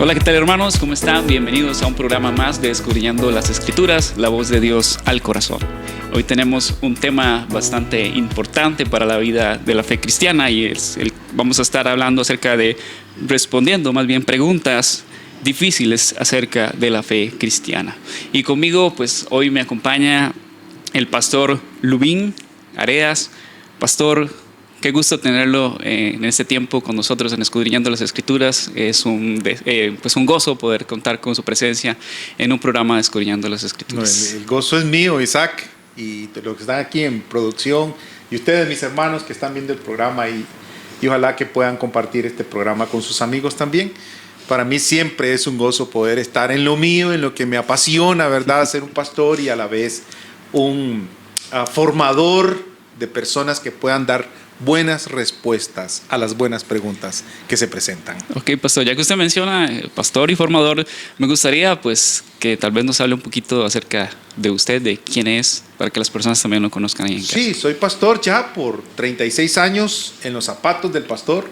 Hola, ¿qué tal, hermanos? ¿Cómo están? Bienvenidos a un programa más de Escudriñando las Escrituras, la voz de Dios al corazón. Hoy tenemos un tema bastante importante para la vida de la fe cristiana y vamos a estar hablando acerca de, respondiendo más bien preguntas difíciles acerca de la fe cristiana. Y conmigo, pues hoy me acompaña el pastor Lubín Areas. Pastor, qué gusto tenerlo en este tiempo con nosotros en Escudriñando las Escrituras. Es un gozo poder contar con su presencia en un programa de Escudriñando las Escrituras. No, el gozo es mío, Isaac, y de los que están aquí en producción, y ustedes, mis hermanos que están viendo el programa, y ojalá que puedan compartir este programa con sus amigos también. Para mí siempre es un gozo poder estar en lo mío, en lo que me apasiona, ¿verdad? Ser un pastor y a la vez un formador de personas que puedan dar buenas respuestas a las buenas preguntas que se presentan. Ok, pastor, ya que usted menciona pastor y formador, me gustaría pues que tal vez nos hable un poquito acerca de usted, de quién es, para que las personas también lo conozcan ahí en casa. Sí, soy pastor ya por 36 años en los zapatos del pastor,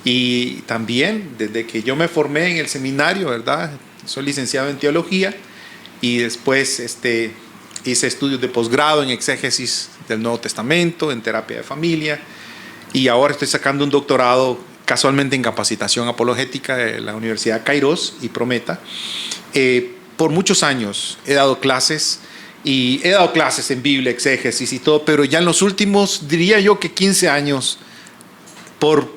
y también desde que yo me formé en el seminario, ¿verdad? Soy licenciado en teología y después hice estudios de posgrado en exégesis del Nuevo Testamento, en terapia de familia, y ahora estoy sacando un doctorado casualmente en capacitación apologética de la Universidad Kairos y Prometa. Por muchos años he dado clases en Biblia, exégesis y todo, pero ya en los últimos, diría yo que 15 años, por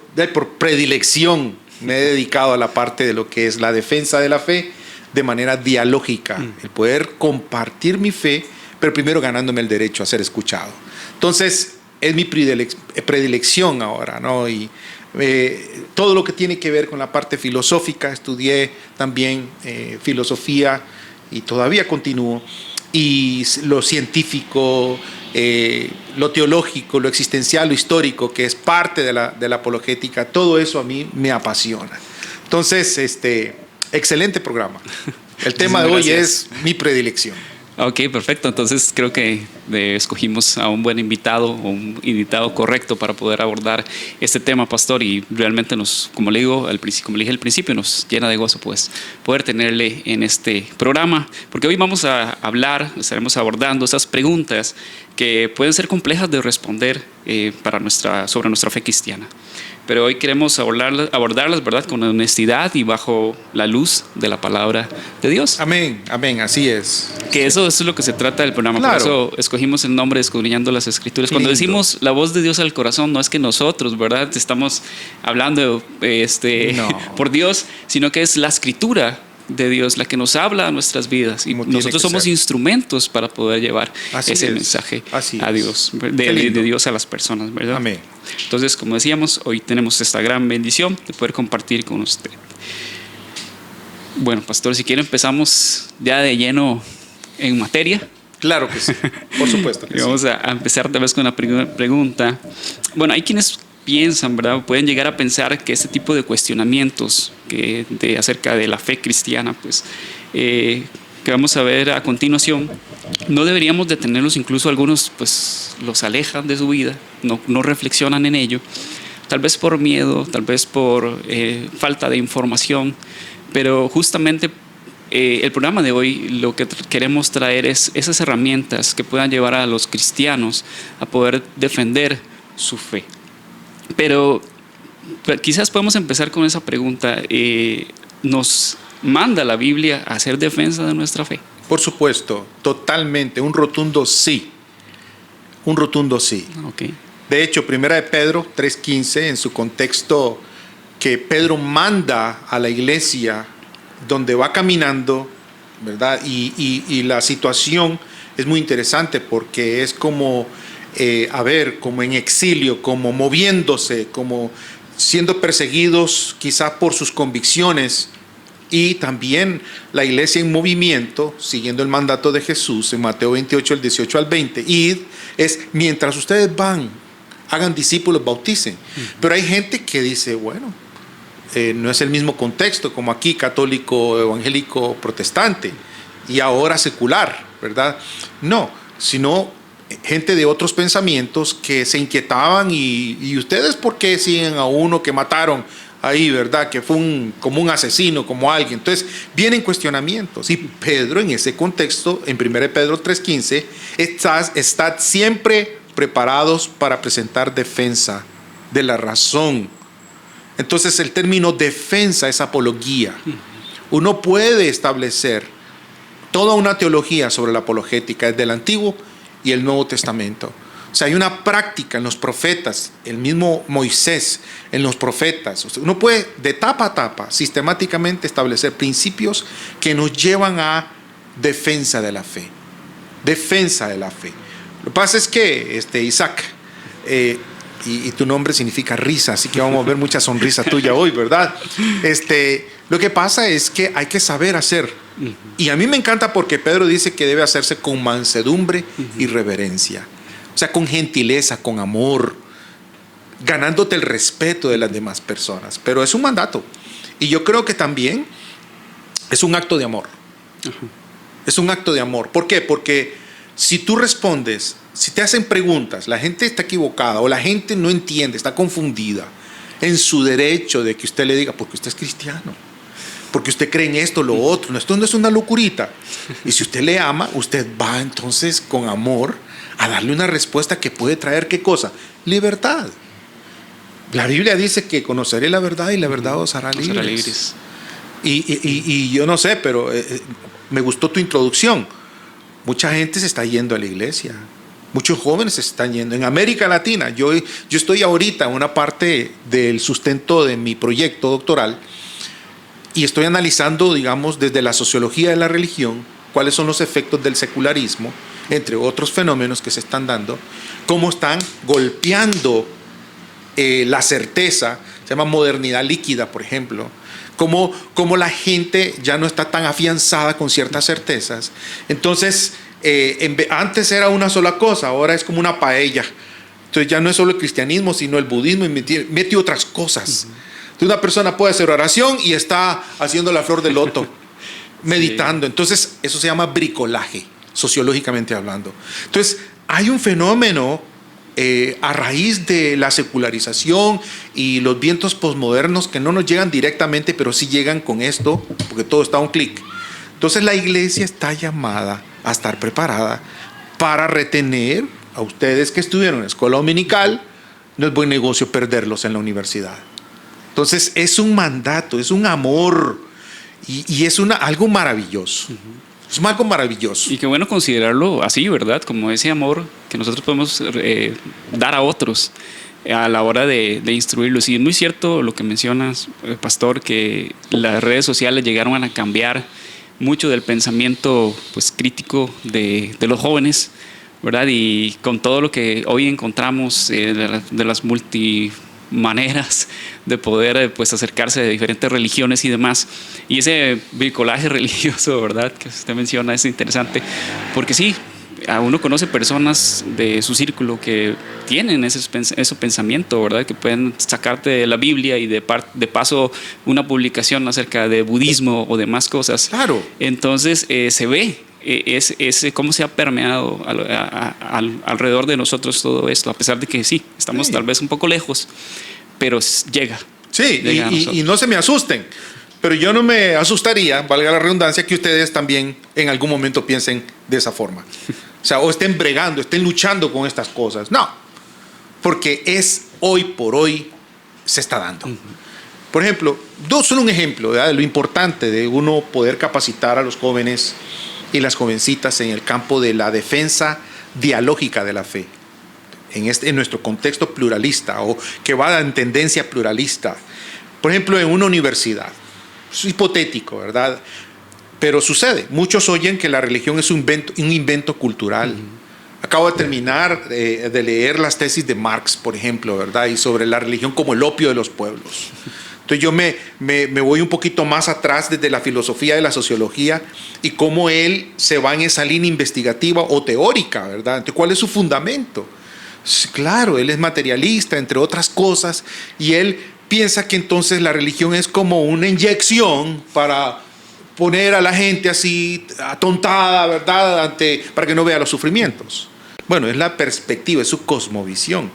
predilección, me he dedicado a la parte de lo que es la defensa de la fe de manera dialógica, el poder compartir mi fe, pero primero ganándome el derecho a ser escuchado. Entonces, es mi predilección ahora, ¿no? Y todo lo que tiene que ver con la parte filosófica, estudié también filosofía y todavía continúo, y lo científico, lo teológico, lo existencial, lo histórico, que es parte de la apologética, todo eso a mí me apasiona. Entonces, excelente programa. El tema de hoy es mi predilección. Ok, perfecto. Entonces creo que escogimos a un buen invitado, o un invitado correcto para poder abordar este tema, pastor, y realmente como le dije al principio, nos llena de gozo pues poder tenerle en este programa, porque hoy vamos a estaremos abordando esas preguntas que pueden ser complejas de responder sobre nuestra fe cristiana. Pero hoy queremos abordarlas, ¿verdad?, con honestidad y bajo la luz de la palabra de Dios. Amén, amén, así es. Que eso es lo que se trata del programa. Claro. Por eso escogimos el nombre de Escudriñando las Escrituras. Cuando decimos la voz de Dios al corazón, no es que nosotros, ¿verdad?, estamos hablando por Dios, sino que es la Escritura de Dios la que nos habla a nuestras vidas, y nosotros somos instrumentos para poder llevar ese mensaje a Dios, de Dios a las personas, ¿verdad? Amén. Entonces, como decíamos, hoy tenemos esta gran bendición de poder compartir con usted. Bueno, pastor, si quiere empezamos ya de lleno en materia. Claro que sí, por supuesto que Vamos a empezar tal vez con la primera pregunta. Bueno, hay quienes piensan, ¿verdad?, pueden llegar a pensar que este tipo de cuestionamientos acerca de la fe cristiana, pues, que vamos a ver a continuación, no deberíamos detenerlos. Incluso algunos pues los alejan de su vida, no reflexionan en ello, tal vez por miedo, tal vez por falta de información, pero justamente el programa de hoy lo que queremos traer es esas herramientas que puedan llevar a los cristianos a poder defender su fe. Pero quizás podemos empezar con esa pregunta. ¿Nos manda la Biblia a hacer defensa de nuestra fe? Por supuesto, totalmente, un rotundo sí. Un rotundo sí. Okay. De hecho, 1 Pedro 3:15, en su contexto que Pedro manda a la iglesia donde va caminando, ¿verdad? Y la situación es muy interesante porque es como, como en exilio, como moviéndose, como siendo perseguidos quizá por sus convicciones, y también la iglesia en movimiento, siguiendo el mandato de Jesús en Mateo 28, el 18 al 20. Id es mientras ustedes van, hagan discípulos, bauticen. Pero hay gente que dice, bueno, no es el mismo contexto como aquí, católico, evangélico, protestante, y ahora secular, ¿verdad? No, sino gente de otros pensamientos que se inquietaban y ustedes, ¿por qué siguen a uno que mataron ahí, ¿verdad? Que fue como un asesino, como alguien. Entonces, vienen cuestionamientos. Y Pedro, en ese contexto, en 1 Pedro 3:15, estad siempre preparados para presentar defensa de la razón. Entonces, el término defensa es apología. Uno puede establecer toda una teología sobre la apologética desde el Antiguo y el Nuevo Testamento. O sea, hay una práctica en los profetas, el mismo Moisés, en los profetas. O sea, uno puede de tapa a tapa sistemáticamente establecer principios que nos llevan a defensa de la fe. Defensa de la fe. Lo que pasa es que, Isaac, y tu nombre significa risa, así que vamos a ver mucha sonrisa tuya hoy, ¿verdad? Lo que pasa es que hay que saber hacer. Y a mí me encanta porque Pedro dice que debe hacerse con mansedumbre y reverencia. O sea, con gentileza, con amor, ganándote el respeto de las demás personas. Pero es un mandato. Y yo creo que también es un acto de amor. Es un acto de amor. ¿Por qué? Porque si tú respondes, si te hacen preguntas, la gente está equivocada o la gente no entiende, está confundida en su derecho de que usted le diga, porque usted es cristiano, porque usted cree en esto, lo otro. Esto no es una locurita. Y si usted le ama, usted va entonces con amor a darle una respuesta que puede traer ¿qué cosa? Libertad. La Biblia dice que conoceré la verdad y la verdad os hará libres. Y yo no sé, pero me gustó tu introducción. Mucha gente se está yendo a la iglesia. Muchos jóvenes se están yendo. En América Latina, yo estoy ahorita en una parte del sustento de mi proyecto doctoral y estoy analizando, digamos, desde la sociología de la religión, cuáles son los efectos del secularismo, entre otros fenómenos que se están dando, cómo están golpeando la certeza, se llama modernidad líquida, por ejemplo, cómo la gente ya no está tan afianzada con ciertas certezas. Entonces, antes era una sola cosa, ahora es como una paella. Entonces ya no es solo el cristianismo, sino el budismo y mete otras cosas. Entonces una persona puede hacer oración y está haciendo la flor de loto, meditando. Entonces eso se llama bricolaje, sociológicamente hablando. Entonces hay un fenómeno a raíz de la secularización y los vientos posmodernos que no nos llegan directamente, pero sí llegan con esto, porque todo está a un clic. Entonces la iglesia está llamada a estar preparada para retener a ustedes que estuvieron en la escuela dominical. No es buen negocio perderlos en la universidad. Entonces es un mandato, es un amor y es algo maravilloso. Es algo maravilloso. Y qué bueno considerarlo así, ¿verdad? Como ese amor que nosotros podemos dar a otros a la hora de instruirlos. Y es muy cierto lo que mencionas, pastor, que las redes sociales llegaron a cambiar mucho del pensamiento pues, crítico de los jóvenes, ¿verdad? Y con todo lo que hoy encontramos de las multimaneras de poder pues, acercarse de diferentes religiones y demás. Y ese bricolaje religioso, ¿verdad? Que usted menciona es interesante, porque sí, uno conoce personas de su círculo que tienen ese pensamiento, ¿verdad? Que pueden sacarte de la Biblia y de paso una publicación acerca de budismo o demás cosas. Claro. Entonces se ve cómo se ha permeado alrededor de nosotros todo esto, a pesar de que sí, estamos tal vez un poco lejos, pero llega. Sí, y no se me asusten, pero yo no me asustaría, valga la redundancia, que ustedes también en algún momento piensen de esa forma. O sea, o estén bregando, estén luchando con estas cosas. No, porque es hoy por hoy se está dando. Por ejemplo, solo un ejemplo, ¿verdad?, de lo importante de uno poder capacitar a los jóvenes y las jovencitas en el campo de la defensa dialógica de la fe, en nuestro contexto pluralista o que va en tendencia pluralista. Por ejemplo, en una universidad, es hipotético, ¿verdad?, pero sucede. Muchos oyen que la religión es un invento cultural. Acabo de terminar de leer las tesis de Marx, por ejemplo, ¿verdad?, y sobre la religión como el opio de los pueblos. Entonces yo me voy un poquito más atrás desde la filosofía de la sociología y cómo él se va en esa línea investigativa o teórica, ¿verdad? Entonces, ¿cuál es su fundamento? Claro, él es materialista, entre otras cosas, y él piensa que entonces la religión es como una inyección para poner a la gente así atontada, ¿verdad?, para que no vea los sufrimientos. Bueno, es la perspectiva, es su cosmovisión.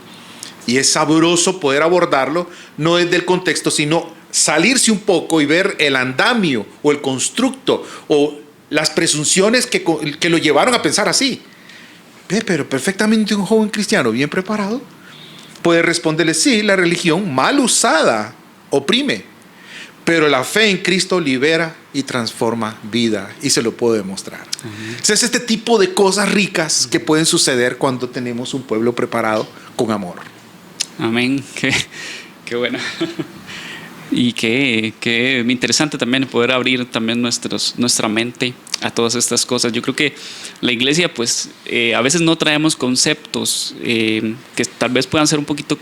Y es sabroso poder abordarlo, no desde el contexto, sino salirse un poco y ver el andamio o el constructo o las presunciones que lo llevaron a pensar así. Pero perfectamente un joven cristiano bien preparado puede responderle: sí, la religión mal usada oprime, pero la fe en Cristo libera y transforma vida, y se lo puedo demostrar. Es este tipo de cosas ricas que pueden suceder cuando tenemos un pueblo preparado con amor. Amén. Qué bueno. Y qué interesante también poder abrir también nuestra mente a todas estas cosas. Yo creo que la iglesia, pues, a veces no traemos conceptos que tal vez puedan ser un poquito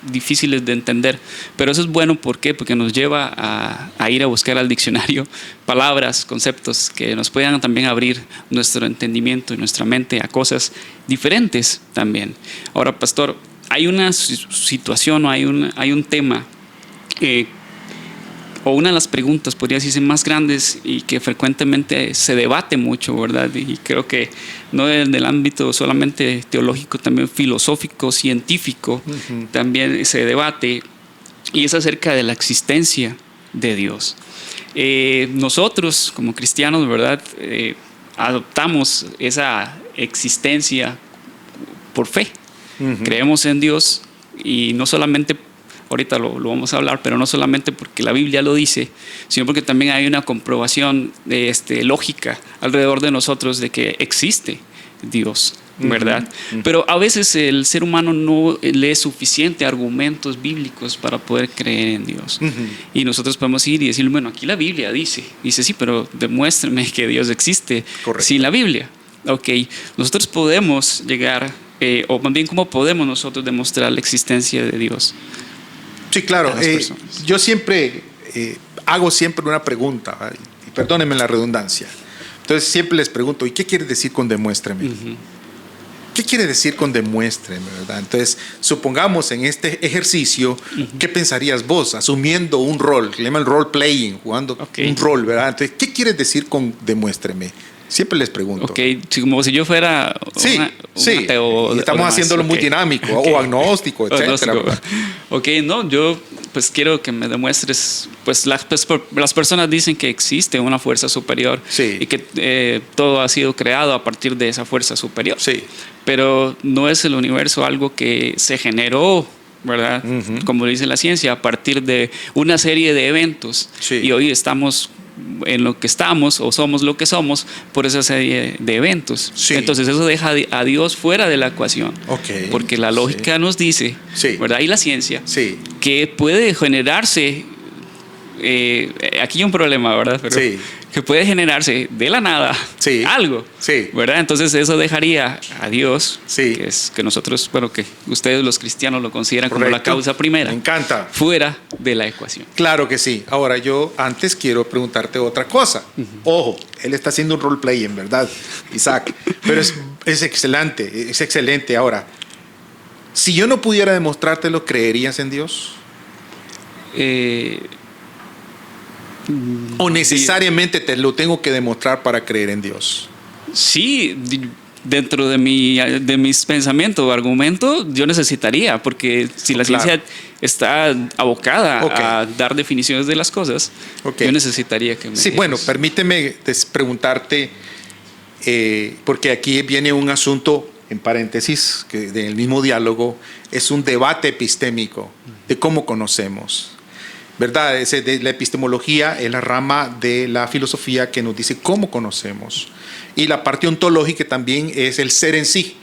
difíciles de entender, pero eso es bueno. ¿Por qué? Porque nos lleva a ir a buscar al diccionario palabras, conceptos que nos puedan también abrir nuestro entendimiento y nuestra mente a cosas diferentes también. Ahora, pastor, hay una situación o hay un tema o una de las preguntas, podría decirse, más grandes y que frecuentemente se debate mucho, ¿verdad? Y creo que no en el ámbito solamente teológico, también filosófico, científico, también se debate, y es acerca de la existencia de Dios. Nosotros, como cristianos, ¿verdad? Adoptamos esa existencia por fe. Creemos en Dios, y no solamente, ahorita lo vamos a hablar, pero no solamente porque la Biblia lo dice, sino porque también hay una comprobación lógica alrededor de nosotros de que existe Dios, ¿verdad? Pero a veces el ser humano no lee suficiente argumentos bíblicos para poder creer en Dios. Y nosotros podemos ir y decir: bueno, aquí la Biblia dice, sí, pero demuéstrame que Dios existe. Correcto. Sin la Biblia. Ok, nosotros podemos llegar, o más bien, ¿cómo podemos nosotros demostrar la existencia de Dios? Sí, claro. Yo siempre hago una pregunta, ¿vale? Y perdónenme la redundancia. Entonces siempre les pregunto: ¿y qué quiere decir con demuéstreme? ¿Qué quiere decir con demuéstreme, verdad? Entonces, supongamos en este ejercicio, ¿qué pensarías vos? Asumiendo un rol, le llaman role playing, jugando un rol, ¿verdad? Entonces, ¿qué quieres decir con demuéstreme? Siempre les pregunto. Ok, como si yo fuera un ateo. Y estamos haciéndolo muy dinámico, o agnóstico, etcétera. Ok, no, yo pues quiero que me demuestres, pues las personas dicen que existe una fuerza superior, y que todo ha sido creado a partir de esa fuerza superior. Sí. Pero no es el universo algo que se generó, ¿verdad? Como dice la ciencia, a partir de una serie de eventos. Sí. Y hoy estamos en lo que estamos, o somos lo que somos, por esa serie de eventos. Sí. Entonces eso deja a Dios fuera de la ecuación. Porque la lógica nos dice, ¿verdad? Y la ciencia, que puede generarse, aquí hay un problema, ¿verdad? Pero que puede generarse de la nada algo, ¿verdad? Entonces eso dejaría a Dios, que nosotros, bueno, que ustedes los cristianos lo consideran como la causa primera. Me encanta. Fuera de la ecuación. Claro que sí. Ahora yo antes quiero preguntarte otra cosa. Ojo, él está haciendo un role-playing, ¿verdad, Isaac? Pero es excelente. Ahora, si yo no pudiera demostrártelo, ¿creerías en Dios? ¿O necesariamente te lo tengo que demostrar para creer en Dios? Sí, dentro de mis pensamientos o argumentos, yo necesitaría, porque si la ciencia está abocada a dar definiciones de las cosas, yo necesitaría que me digas. Bueno, permíteme preguntarte, porque aquí viene un asunto, en paréntesis, que del mismo diálogo, es un debate epistémico de cómo conocemos. ¿Verdad? La epistemología es la rama de la filosofía que nos dice cómo conocemos. Y la parte ontológica también es el ser en sí,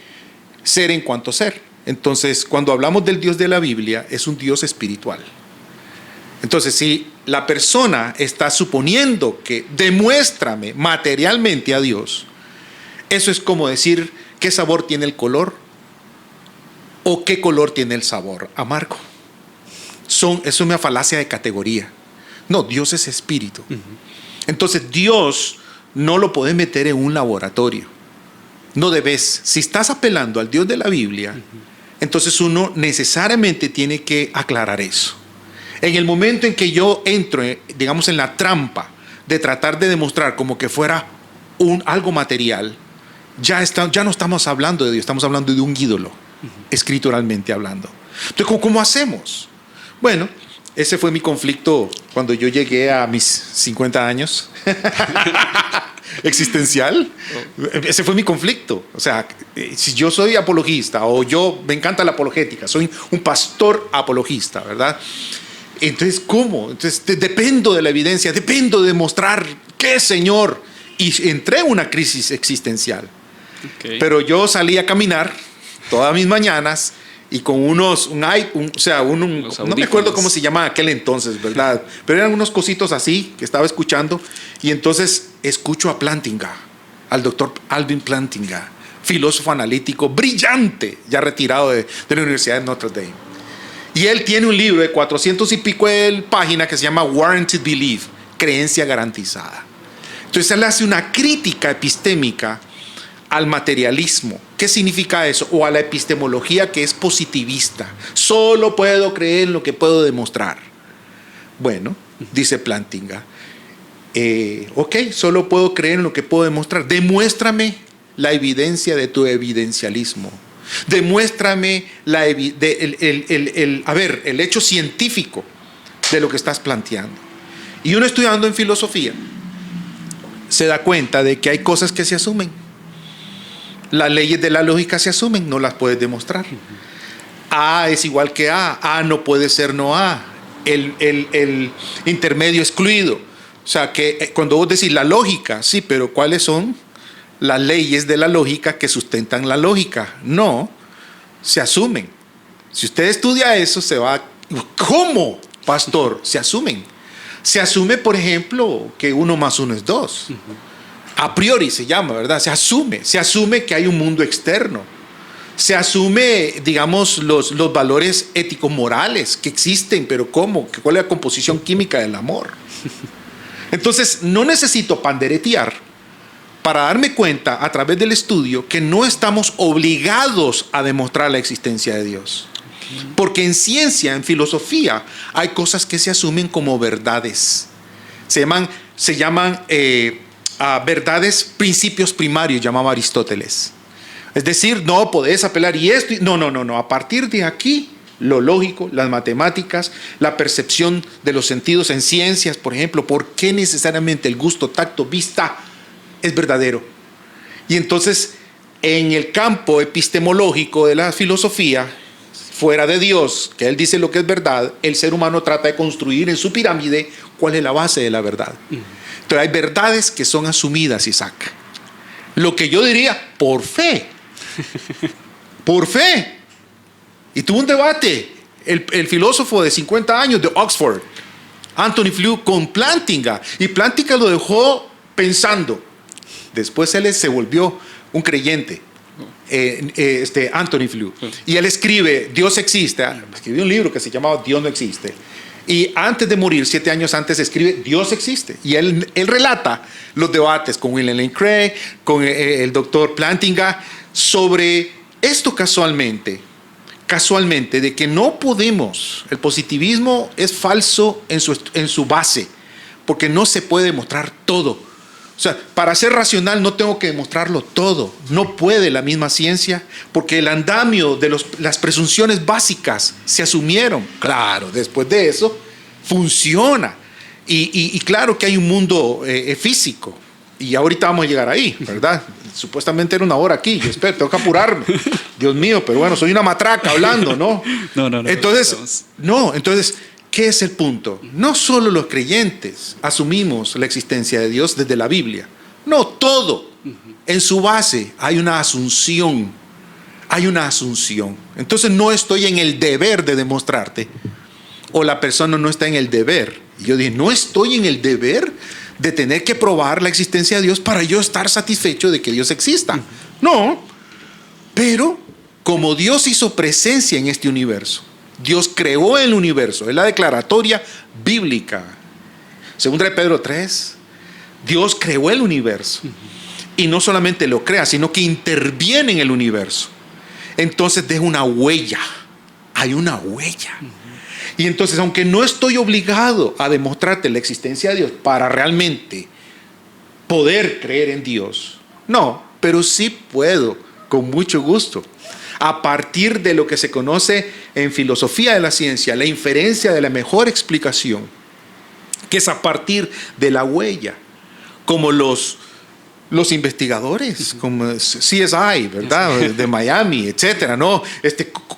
ser en cuanto ser. Entonces, cuando hablamos del Dios de la Biblia, es un Dios espiritual. Entonces, si la persona está suponiendo que demuéstrame materialmente a Dios, eso es como decir qué sabor tiene el color o qué color tiene el sabor: amargo. Eso es una falacia de categoría. No, Dios es espíritu. Entonces Dios no lo puedes meter en un laboratorio. No debes. Si estás apelando al Dios de la Biblia, entonces uno necesariamente tiene que aclarar eso. En el momento en que yo entro, digamos, en la trampa de tratar de demostrar como que fuera algo material, ya no estamos hablando de Dios, estamos hablando de un ídolo, escrituralmente hablando. Entonces, ¿cómo hacemos? Bueno, ese fue mi conflicto cuando yo llegué a mis 50 años. Existencial. Ese fue mi conflicto. O sea, si yo soy apologista o yo me encanta la apologética, soy un pastor apologista, ¿verdad? Entonces, ¿cómo? Entonces, dependo de la evidencia, dependo de demostrar qué, Señor. Y entré en una crisis existencial. Okay. Pero yo salí a caminar todas mis mañanas y con no me acuerdo cómo se llamaba aquel entonces, ¿verdad? Pero eran unos cositos así que estaba escuchando, y entonces escucho a Plantinga, al doctor Alvin Plantinga, filósofo analítico brillante, ya retirado de la Universidad de Notre Dame. Y él tiene un libro de 400 y pico de páginas que se llama Warranted Belief, creencia garantizada. Entonces él hace una crítica epistémica al materialismo. ¿Qué significa eso? O a la epistemología que es positivista. Solo puedo creer en lo que puedo demostrar. Bueno, dice Plantinga, ok, solo puedo creer en lo que puedo demostrar. Demuéstrame la evidencia de tu evidencialismo. Demuéstrame el hecho científico de lo que estás planteando. Y uno estudiando en filosofía se da cuenta de que hay cosas que se asumen. Las leyes de la lógica se asumen, no las puedes demostrar. A es igual que A, A no puede ser no A, el intermedio excluido. O sea, que cuando vos decís la lógica, sí, pero ¿cuáles son las leyes de la lógica que sustentan la lógica? No, se asumen. Si usted estudia eso, se va... ¿Cómo, pastor? Se asumen. Se asume, por ejemplo, que 1 más 1 es 2. A priori se llama, ¿verdad? Se asume que hay un mundo externo. Se asume, digamos, los valores éticos morales que existen, pero ¿cómo? ¿Cuál es la composición química del amor? Entonces, no necesito panderetear para darme cuenta a través del estudio que no estamos obligados a demostrar la existencia de Dios. Porque en ciencia, en filosofía, hay cosas que se asumen como verdades. Se llaman verdades, principios primarios, llamaba Aristóteles. Es decir, no podés apelar y esto. No. A partir de aquí, lo lógico, las matemáticas, la percepción de los sentidos en ciencias, por ejemplo, ¿por qué necesariamente el gusto, tacto, vista es verdadero? Y entonces, en el campo epistemológico de la filosofía, fuera de Dios, que Él dice lo que es verdad, el ser humano trata de construir en su pirámide cuál es la base de la verdad. Entonces hay verdades que son asumidas, Isaac. Lo que yo diría, por fe. Por fe. Y tuvo un debate, el filósofo de 50 años de Oxford, Anthony Flew, con Plantinga. Y Plantinga lo dejó pensando. Después él se volvió un creyente. Anthony Flew. Y él escribe, Dios existe. Escribió un libro que se llamaba Dios no existe. Y antes de morir, 7 años antes, escribe Dios existe. Y él relata los debates con William Lane Craig, con el doctor Plantinga, sobre esto casualmente, de que no podemos, el positivismo es falso en su base, porque no se puede demostrar todo. O sea, para ser racional no tengo que demostrarlo todo. No puede la misma ciencia, porque el andamio de las presunciones básicas se asumieron. Claro, después de eso funciona. Y claro que hay un mundo físico. Y ahorita vamos a llegar ahí, ¿verdad? Supuestamente era 1 hora aquí. Yo espero, tengo que apurarme. Dios mío, pero bueno, soy una matraca hablando, ¿no? No. Entonces, ¿qué es el punto? No solo los creyentes asumimos la existencia de Dios desde la Biblia. No, todo. En su base hay una asunción. Entonces no estoy en el deber de demostrarte. O la persona no está en el deber. Y yo dije, no estoy en el deber de tener que probar la existencia de Dios para yo estar satisfecho de que Dios exista. No. Pero como Dios hizo presencia en este universo, Dios creó el universo, es la declaratoria bíblica. Segunda de Pedro 3, Dios creó el universo. Y no solamente lo crea, sino que interviene en el universo. Entonces deja una huella. Hay una huella. Y entonces, aunque no estoy obligado a demostrarte la existencia de Dios para realmente poder creer en Dios, no, pero sí puedo, con mucho gusto, a partir de lo que se conoce en filosofía de la ciencia, la inferencia de la mejor explicación, que es a partir de la huella, como los investigadores, como CSI, ¿verdad? De Miami, etcétera, ¿no?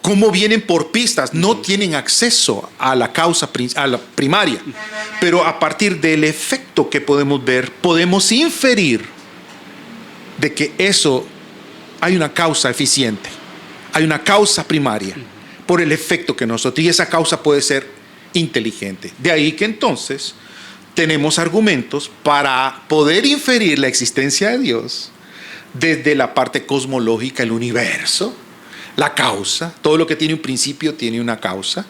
Cómo vienen por pistas, no tienen acceso a la causa a la primaria, pero a partir del efecto que podemos ver, podemos inferir de que eso hay una causa eficiente, hay una causa primaria por el efecto que nosotros, y esa causa puede ser inteligente. De ahí que entonces tenemos argumentos para poder inferir la existencia de Dios desde la parte cosmológica, el universo, la causa. Todo lo que tiene un principio tiene una causa.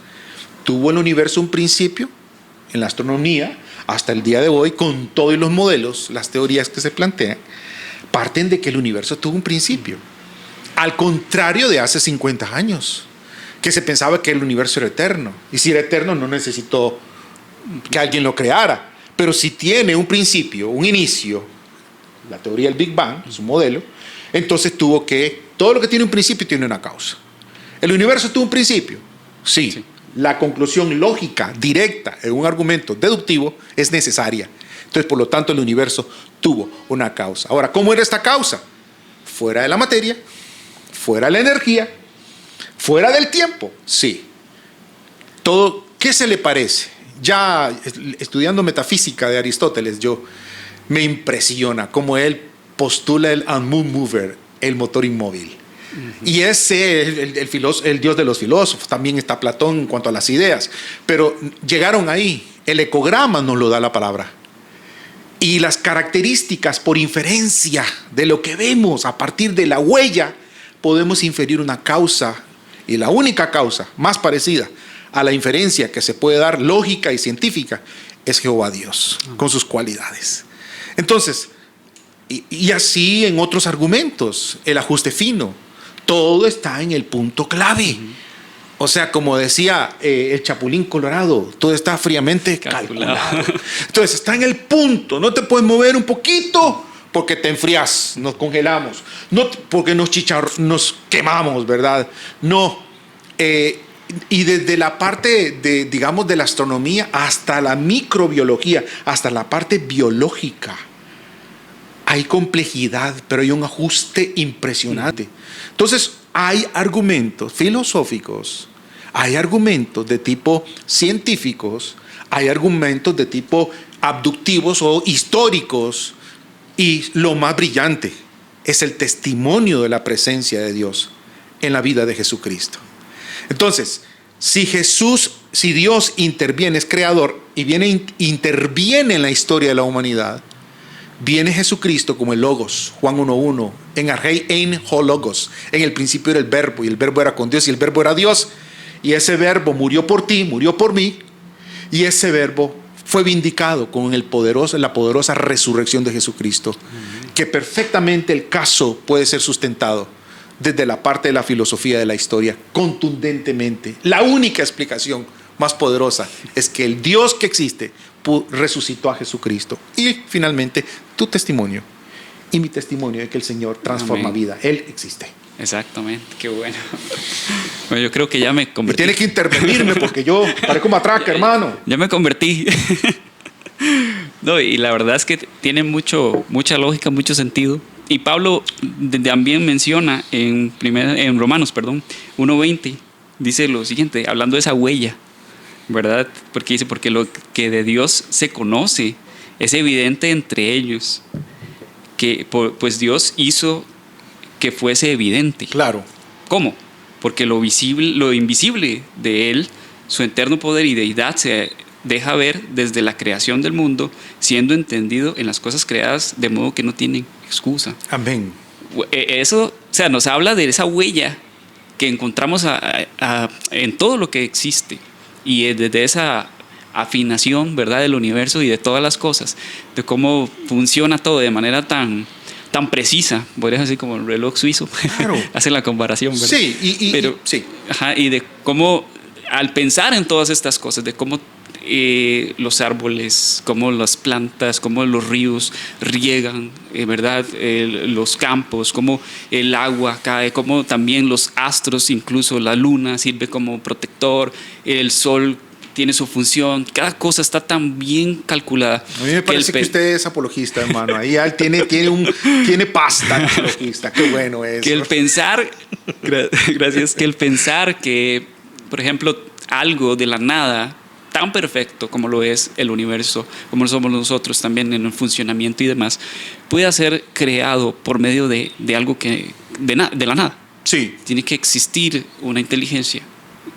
Tuvo el universo un principio en la astronomía hasta el día de hoy, con todos los modelos, las teorías que se plantean, parten de que el universo tuvo un principio. Al contrario de hace 50 años, que se pensaba que el universo era eterno. Y si era eterno, no necesitó que alguien lo creara. Pero si tiene un principio, un inicio, la teoría del Big Bang, su modelo, entonces todo lo que tiene un principio tiene una causa. ¿El universo tuvo un principio? Sí. La conclusión lógica, directa, en un argumento deductivo, es necesaria. Entonces, por lo tanto, el universo tuvo una causa. Ahora, ¿cómo era esta causa? Fuera de la materia, fuera de la energía, fuera del tiempo. Sí. Todo, ¿qué se le parece? Ya estudiando metafísica de Aristóteles, me impresiona cómo él postula el unmoved mover, el motor inmóvil. Y ese es el dios de los filósofos. También está Platón en cuanto a las ideas. Pero llegaron ahí. El ecograma nos lo da la palabra. Y las características por inferencia de lo que vemos a partir de la huella, podemos inferir una causa. Y la única causa más parecida a la inferencia que se puede dar lógica y científica es Jehová Dios, con sus cualidades. Entonces, y así en otros argumentos, el ajuste fino, todo está en el punto clave. O sea, como decía el Chapulín Colorado, todo está fríamente calculado. Entonces, está en el punto, no te puedes mover un poquito porque te enfrías, nos congelamos, no porque nos quemamos, ¿verdad? No. Y desde la parte de la astronomía hasta la microbiología, hasta la parte biológica, hay complejidad, pero hay un ajuste impresionante. Entonces, hay argumentos filosóficos, hay argumentos de tipo científicos, hay argumentos de tipo abductivos o históricos, y lo más brillante es el testimonio de la presencia de Dios en la vida de Jesucristo. Entonces, si Dios interviene, es creador y interviene en la historia de la humanidad, viene Jesucristo como el Logos, Juan 1:1, en Argei ein ho Logos, en el principio era el verbo, y el verbo era con Dios, y el verbo era Dios, y ese verbo murió por ti, murió por mí, y ese verbo fue vindicado con la poderosa resurrección de Jesucristo, que perfectamente el caso puede ser sustentado desde la parte de la filosofía de la historia, contundentemente. La única explicación más poderosa es que el Dios que existe resucitó a Jesucristo. Y finalmente, tu testimonio y mi testimonio de que el Señor transforma Amén. vida. Él existe. Exactamente, qué bueno. Bueno, yo creo que ya me convertí. Y tiene que intervenirme porque yo parezco matraca, hermano. Ya me convertí. No, y la verdad es que tiene mucha lógica, mucho sentido. Y Pablo también menciona en Romanos 1:20, dice lo siguiente, hablando de esa huella, ¿verdad? Porque dice, porque lo que de Dios se conoce es evidente entre ellos, que pues Dios hizo que fuese evidente. Claro. ¿Cómo? Porque lo invisible de Él, su eterno poder y deidad, se deja ver desde la creación del mundo, siendo entendido en las cosas creadas, de modo que no tienen excusa. Amén. Eso, o sea, nos habla de esa huella que encontramos en todo lo que existe, y desde esa afinación, ¿verdad?, del universo y de todas las cosas, de cómo funciona todo de manera tan precisa, podrías decir como el reloj suizo. Claro. Hace la comparación, ¿verdad? Sí, sí. Y de cómo, al pensar en todas estas cosas, de cómo los árboles, cómo las plantas, cómo los ríos riegan, ¿verdad? Los campos, cómo el agua cae, cómo también los astros, incluso la luna sirve como protector, el sol tiene su función, cada cosa está tan bien calculada. A mí me parece que usted es apologista, hermano. Ahí tiene pasta apologista. Qué bueno eso. Que el pensar, gracias, que el pensar que, por ejemplo, algo de la nada, tan perfecto como lo es el universo, como lo somos nosotros también en el funcionamiento y demás, puede ser creado por medio de algo que de la nada. Sí. Tiene que existir una inteligencia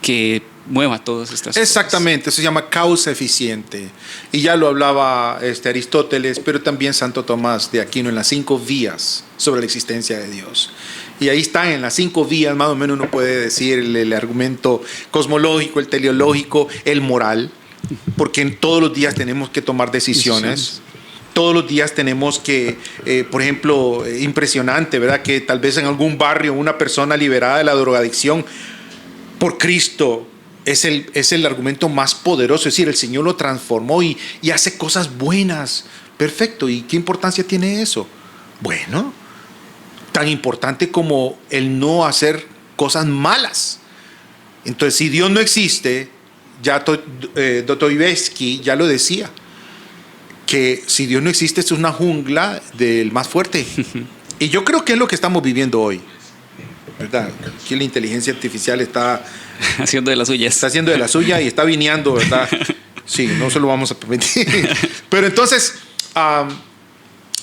que mueva todas estas Exactamente, cosas. eso se llama causa eficiente. Y ya lo hablaba Aristóteles, pero también Santo Tomás de Aquino en las 5 vías sobre la existencia de Dios. Y ahí están, en las 5 vías, más o menos uno puede decir el argumento cosmológico, el teleológico, el moral, porque en todos los días tenemos que tomar decisiones. Todos los días tenemos que, por ejemplo, impresionante, ¿verdad? Que tal vez en algún barrio una persona liberada de la drogadicción por Cristo es el argumento más poderoso. Es decir, el Señor lo transformó y hace cosas buenas. Perfecto. ¿Y qué importancia tiene eso? Bueno, tan importante como el no hacer cosas malas. Entonces, si Dios no existe, ya Dostoyevsky ya lo decía, que si Dios no existe es una jungla del más fuerte. Y yo creo que es lo que estamos viviendo hoy, ¿verdad? Aquí la inteligencia artificial está haciendo de las suyas. Está haciendo de la suya y está viniendo, ¿verdad? Sí, no se lo vamos a permitir. Pero entonces,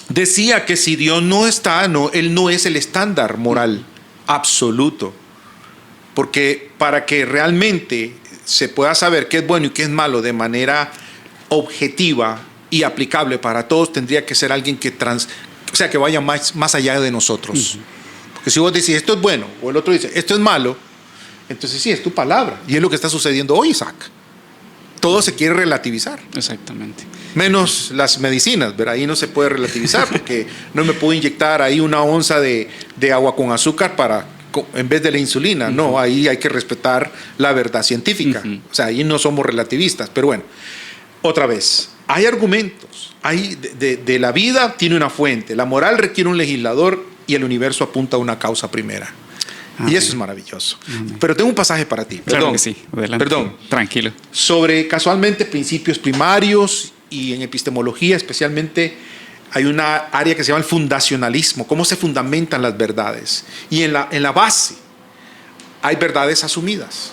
decía que si Dios no está, Él no es el estándar moral absoluto. Porque para que realmente se pueda saber qué es bueno y qué es malo de manera objetiva y aplicable para todos, tendría que ser alguien que vaya más allá de nosotros. Porque si vos decís esto es bueno, o el otro dice esto es malo, entonces sí, es tu palabra. Y es lo que está sucediendo hoy, Isaac. Todo se quiere relativizar. Exactamente. Menos las medicinas, ¿verdad? Ahí no se puede relativizar porque no me puedo inyectar ahí una onza de agua con azúcar en vez de la insulina. No, ahí hay que respetar la verdad científica. O sea, ahí no somos relativistas. Pero bueno, otra vez, hay argumentos. De la vida tiene una fuente. La moral requiere un legislador y el universo apunta a una causa primera. Y eso es maravilloso. Pero tengo un pasaje para ti. Perdón, claro que sí. Adelante. Perdón. Tranquilo. Sobre casualmente principios primarios y en epistemología especialmente hay una área que se llama el fundacionalismo. Cómo se fundamentan las verdades. Y en la base hay verdades asumidas.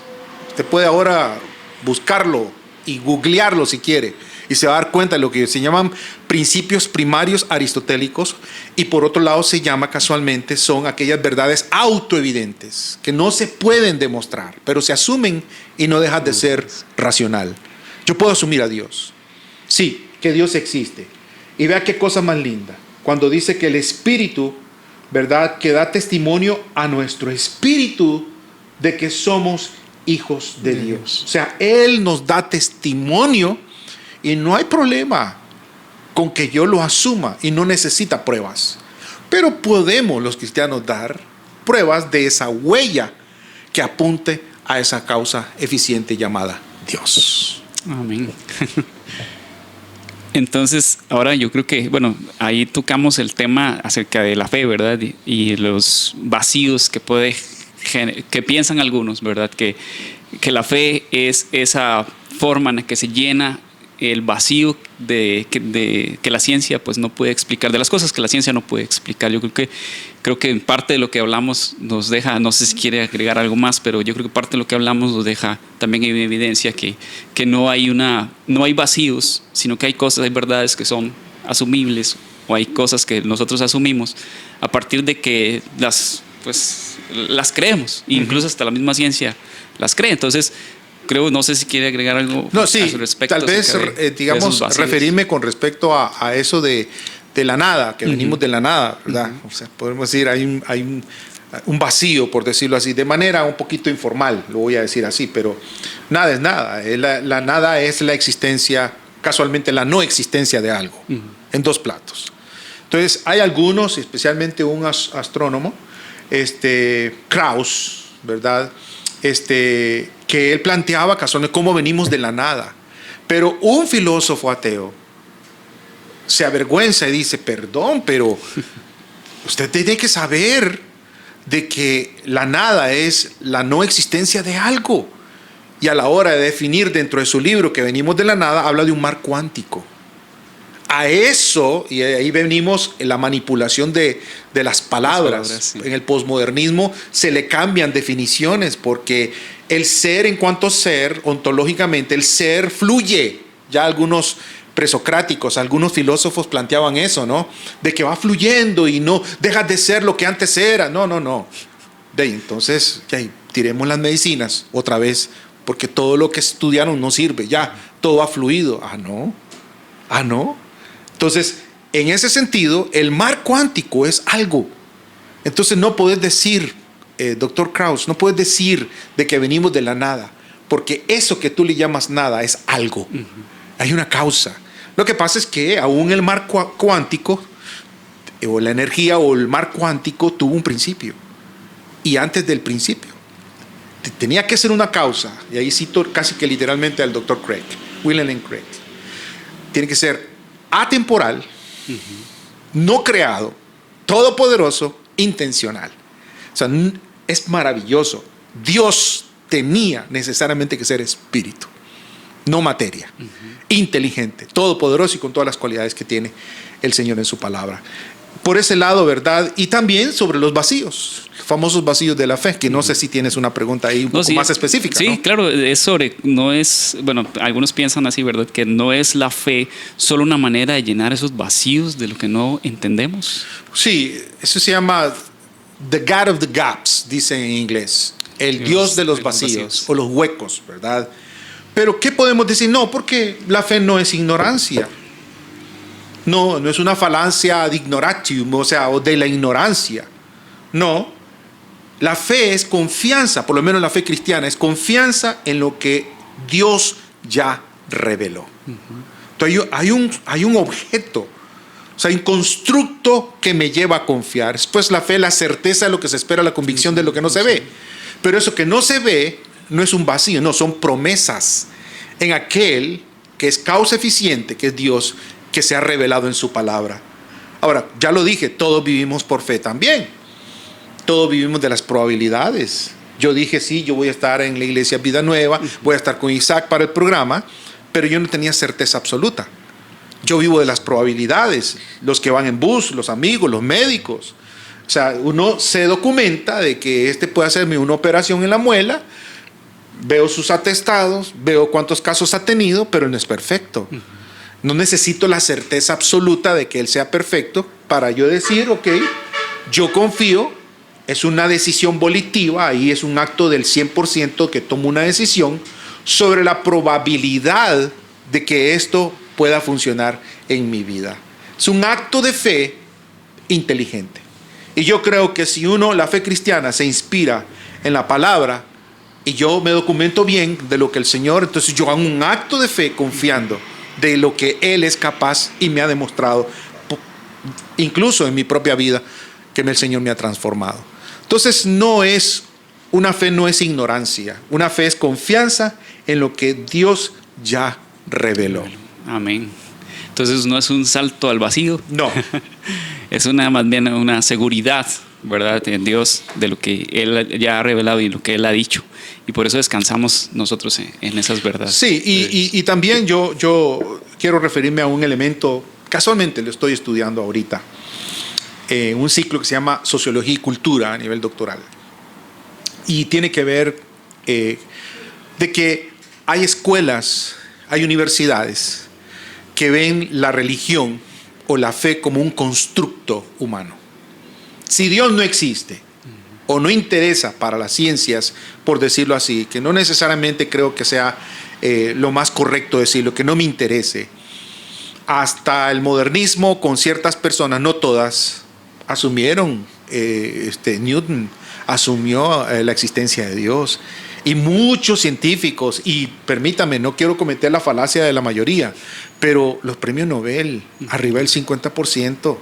Usted puede ahora buscarlo y googlearlo si quiere. Y se va a dar cuenta de lo que se llaman principios primarios aristotélicos y por otro lado se llama casualmente, son aquellas verdades autoevidentes que no se pueden demostrar, pero se asumen y no dejan de ser racional. Yo puedo asumir a Dios. Sí, que Dios existe. Y vea qué cosa más linda. Cuando dice que el Espíritu, ¿verdad?, que da testimonio a nuestro espíritu de que somos hijos de Dios. O sea, Él nos da testimonio. Y no hay problema con que yo lo asuma y no necesita pruebas. Pero podemos los cristianos dar pruebas de esa huella que apunte a esa causa eficiente llamada Dios. Amén. Entonces, ahora yo creo que, bueno, ahí tocamos el tema acerca de la fe, ¿verdad? Y los vacíos que piensan algunos, ¿verdad? Que la fe es esa forma en la que se llena el vacío que la ciencia pues no puede explicar, de las cosas que la ciencia no puede explicar. Yo creo que en parte de lo que hablamos nos deja, no sé si quiere agregar algo más, pero yo creo que parte de lo que hablamos nos deja también en evidencia que no hay vacíos, sino que hay verdades que son asumibles, o hay cosas que nosotros asumimos a partir de que las creemos, incluso hasta la misma ciencia las cree. Entonces no sé si quiere agregar algo a su respecto. Tal vez, digamos, referirme con respecto a eso de la nada, que venimos de la nada, ¿verdad? O sea, podemos decir, hay un vacío, por decirlo así, de manera un poquito informal, lo voy a decir así, pero nada es nada. La nada es la existencia, casualmente la no existencia de algo, en dos platos. Entonces, hay algunos, especialmente un astrónomo, Krauss, ¿verdad?, que él planteaba casualmente cómo venimos de la nada. Pero un filósofo ateo se avergüenza y dice, perdón, pero usted tiene que saber de que la nada es la no existencia de algo. Y a la hora de definir dentro de su libro que venimos de la nada, habla de un mar cuántico. A eso, y ahí venimos en la manipulación de las palabras. Sí. En el posmodernismo se le cambian definiciones porque el ser en cuanto ser, ontológicamente, el ser fluye. Ya algunos presocráticos, algunos filósofos planteaban eso, ¿no? De que va fluyendo y no dejas de ser lo que antes era. No. De ahí, entonces, tiremos las medicinas otra vez, porque todo lo que estudiaron no sirve. Ya, todo ha fluido. No. Entonces, en ese sentido, el mar cuántico es algo. Entonces no puedes decir, doctor Krauss, no puedes decir de que venimos de la nada, porque eso que tú le llamas nada es algo. Uh-huh. Hay una causa. Lo que pasa es que aún el mar cuántico, o la energía o el mar cuántico tuvo un principio. Y antes del principio, tenía que ser una causa. Y ahí cito casi que literalmente al doctor Craig, William Lane Craig. Tiene que ser atemporal, no creado, todopoderoso, intencional. O sea, es maravilloso. Dios tenía necesariamente que ser espíritu, no materia, inteligente, todopoderoso y con todas las cualidades que tiene el Señor en su palabra. Por ese lado, ¿verdad? Y también sobre los vacíos, los famosos vacíos de la fe, que no sé si tienes una pregunta ahí un poco más específica. Sí, ¿no? Claro, es sobre, no es, bueno, algunos piensan así, ¿verdad? Que no es la fe solo una manera de llenar esos vacíos de lo que no entendemos. Sí, eso se llama The God of the Gaps, dice en inglés, el Dios de los vacíos o los huecos, ¿verdad? Pero ¿qué podemos decir? No, porque la fe no es ignorancia. No es una falacia ad ignoratium, o sea, o de la ignorancia. No, la fe es confianza, por lo menos la fe cristiana, es confianza en lo que Dios ya reveló. Entonces hay un objeto, o sea, hay un constructo que me lleva a confiar. Después la fe, la certeza de lo que se espera, la convicción de lo que no se ve. Pero eso que no se ve no es un vacío, no, son promesas en aquel que es causa eficiente, que es Dios, que se ha revelado en su palabra. Ahora, ya lo dije, todos vivimos por fe también. Todos vivimos de las probabilidades. Yo dije, sí, yo voy a estar en la iglesia Vida Nueva, voy a estar con Isaac para el programa, pero yo no tenía certeza absoluta. Yo vivo de las probabilidades, los que van en bus, los amigos, los médicos. O sea, uno se documenta de que puede hacerme una operación en la muela, veo sus atestados, veo cuántos casos ha tenido, pero no es perfecto. No necesito la certeza absoluta de que él sea perfecto para yo decir, ok, yo confío, es una decisión volitiva, ahí es un acto del 100% que tomo una decisión sobre la probabilidad de que esto pueda funcionar en mi vida. Es un acto de fe inteligente. Y yo creo que si la fe cristiana se inspira en la palabra y yo me documento bien de lo que el Señor, entonces yo hago un acto de fe confiando de lo que Él es capaz y me ha demostrado, incluso en mi propia vida, que el Señor me ha transformado. Entonces una fe no es ignorancia, una fe es confianza en lo que Dios ya reveló. Amén. Entonces no es un salto al vacío. No. Es más bien una seguridad, ¿verdad? En Dios, de lo que Él ya ha revelado y lo que Él ha dicho. Y por eso descansamos nosotros en esas verdades. Sí, y también yo quiero referirme a un elemento, casualmente lo estoy estudiando ahorita, un ciclo que se llama Sociología y Cultura a nivel doctoral. Y tiene que ver de que hay escuelas, hay universidades que ven la religión o la fe como un constructo humano. Si Dios no existe o no interesa para las ciencias, por decirlo así, que no necesariamente creo que sea lo más correcto decirlo, que no me interese, hasta el modernismo con ciertas personas, no todas, asumieron, Newton asumió la existencia de Dios, y muchos científicos, y permítame, no quiero cometer la falacia de la mayoría, pero los premios Nobel, arriba del 50%,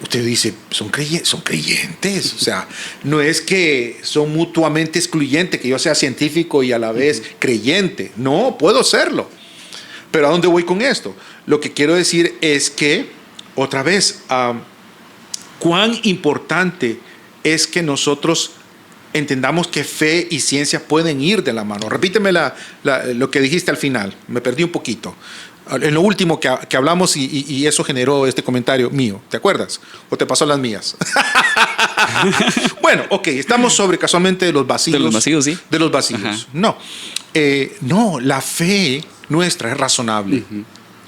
usted dice, son creyentes, o sea, no es que son mutuamente excluyentes, que yo sea científico y a la vez creyente, no, puedo serlo. Pero ¿a dónde voy con esto? Lo que quiero decir es que, otra vez, cuán importante es que nosotros entendamos que fe y ciencia pueden ir de la mano. Repíteme lo que dijiste al final, me perdí un poquito. En lo último que hablamos y eso generó este comentario mío, ¿te acuerdas? ¿O te pasó las mías? Bueno, ok, estamos sobre casualmente de los vacíos. De los vacíos, sí. De los vacíos. Ajá. No, la fe nuestra es razonable.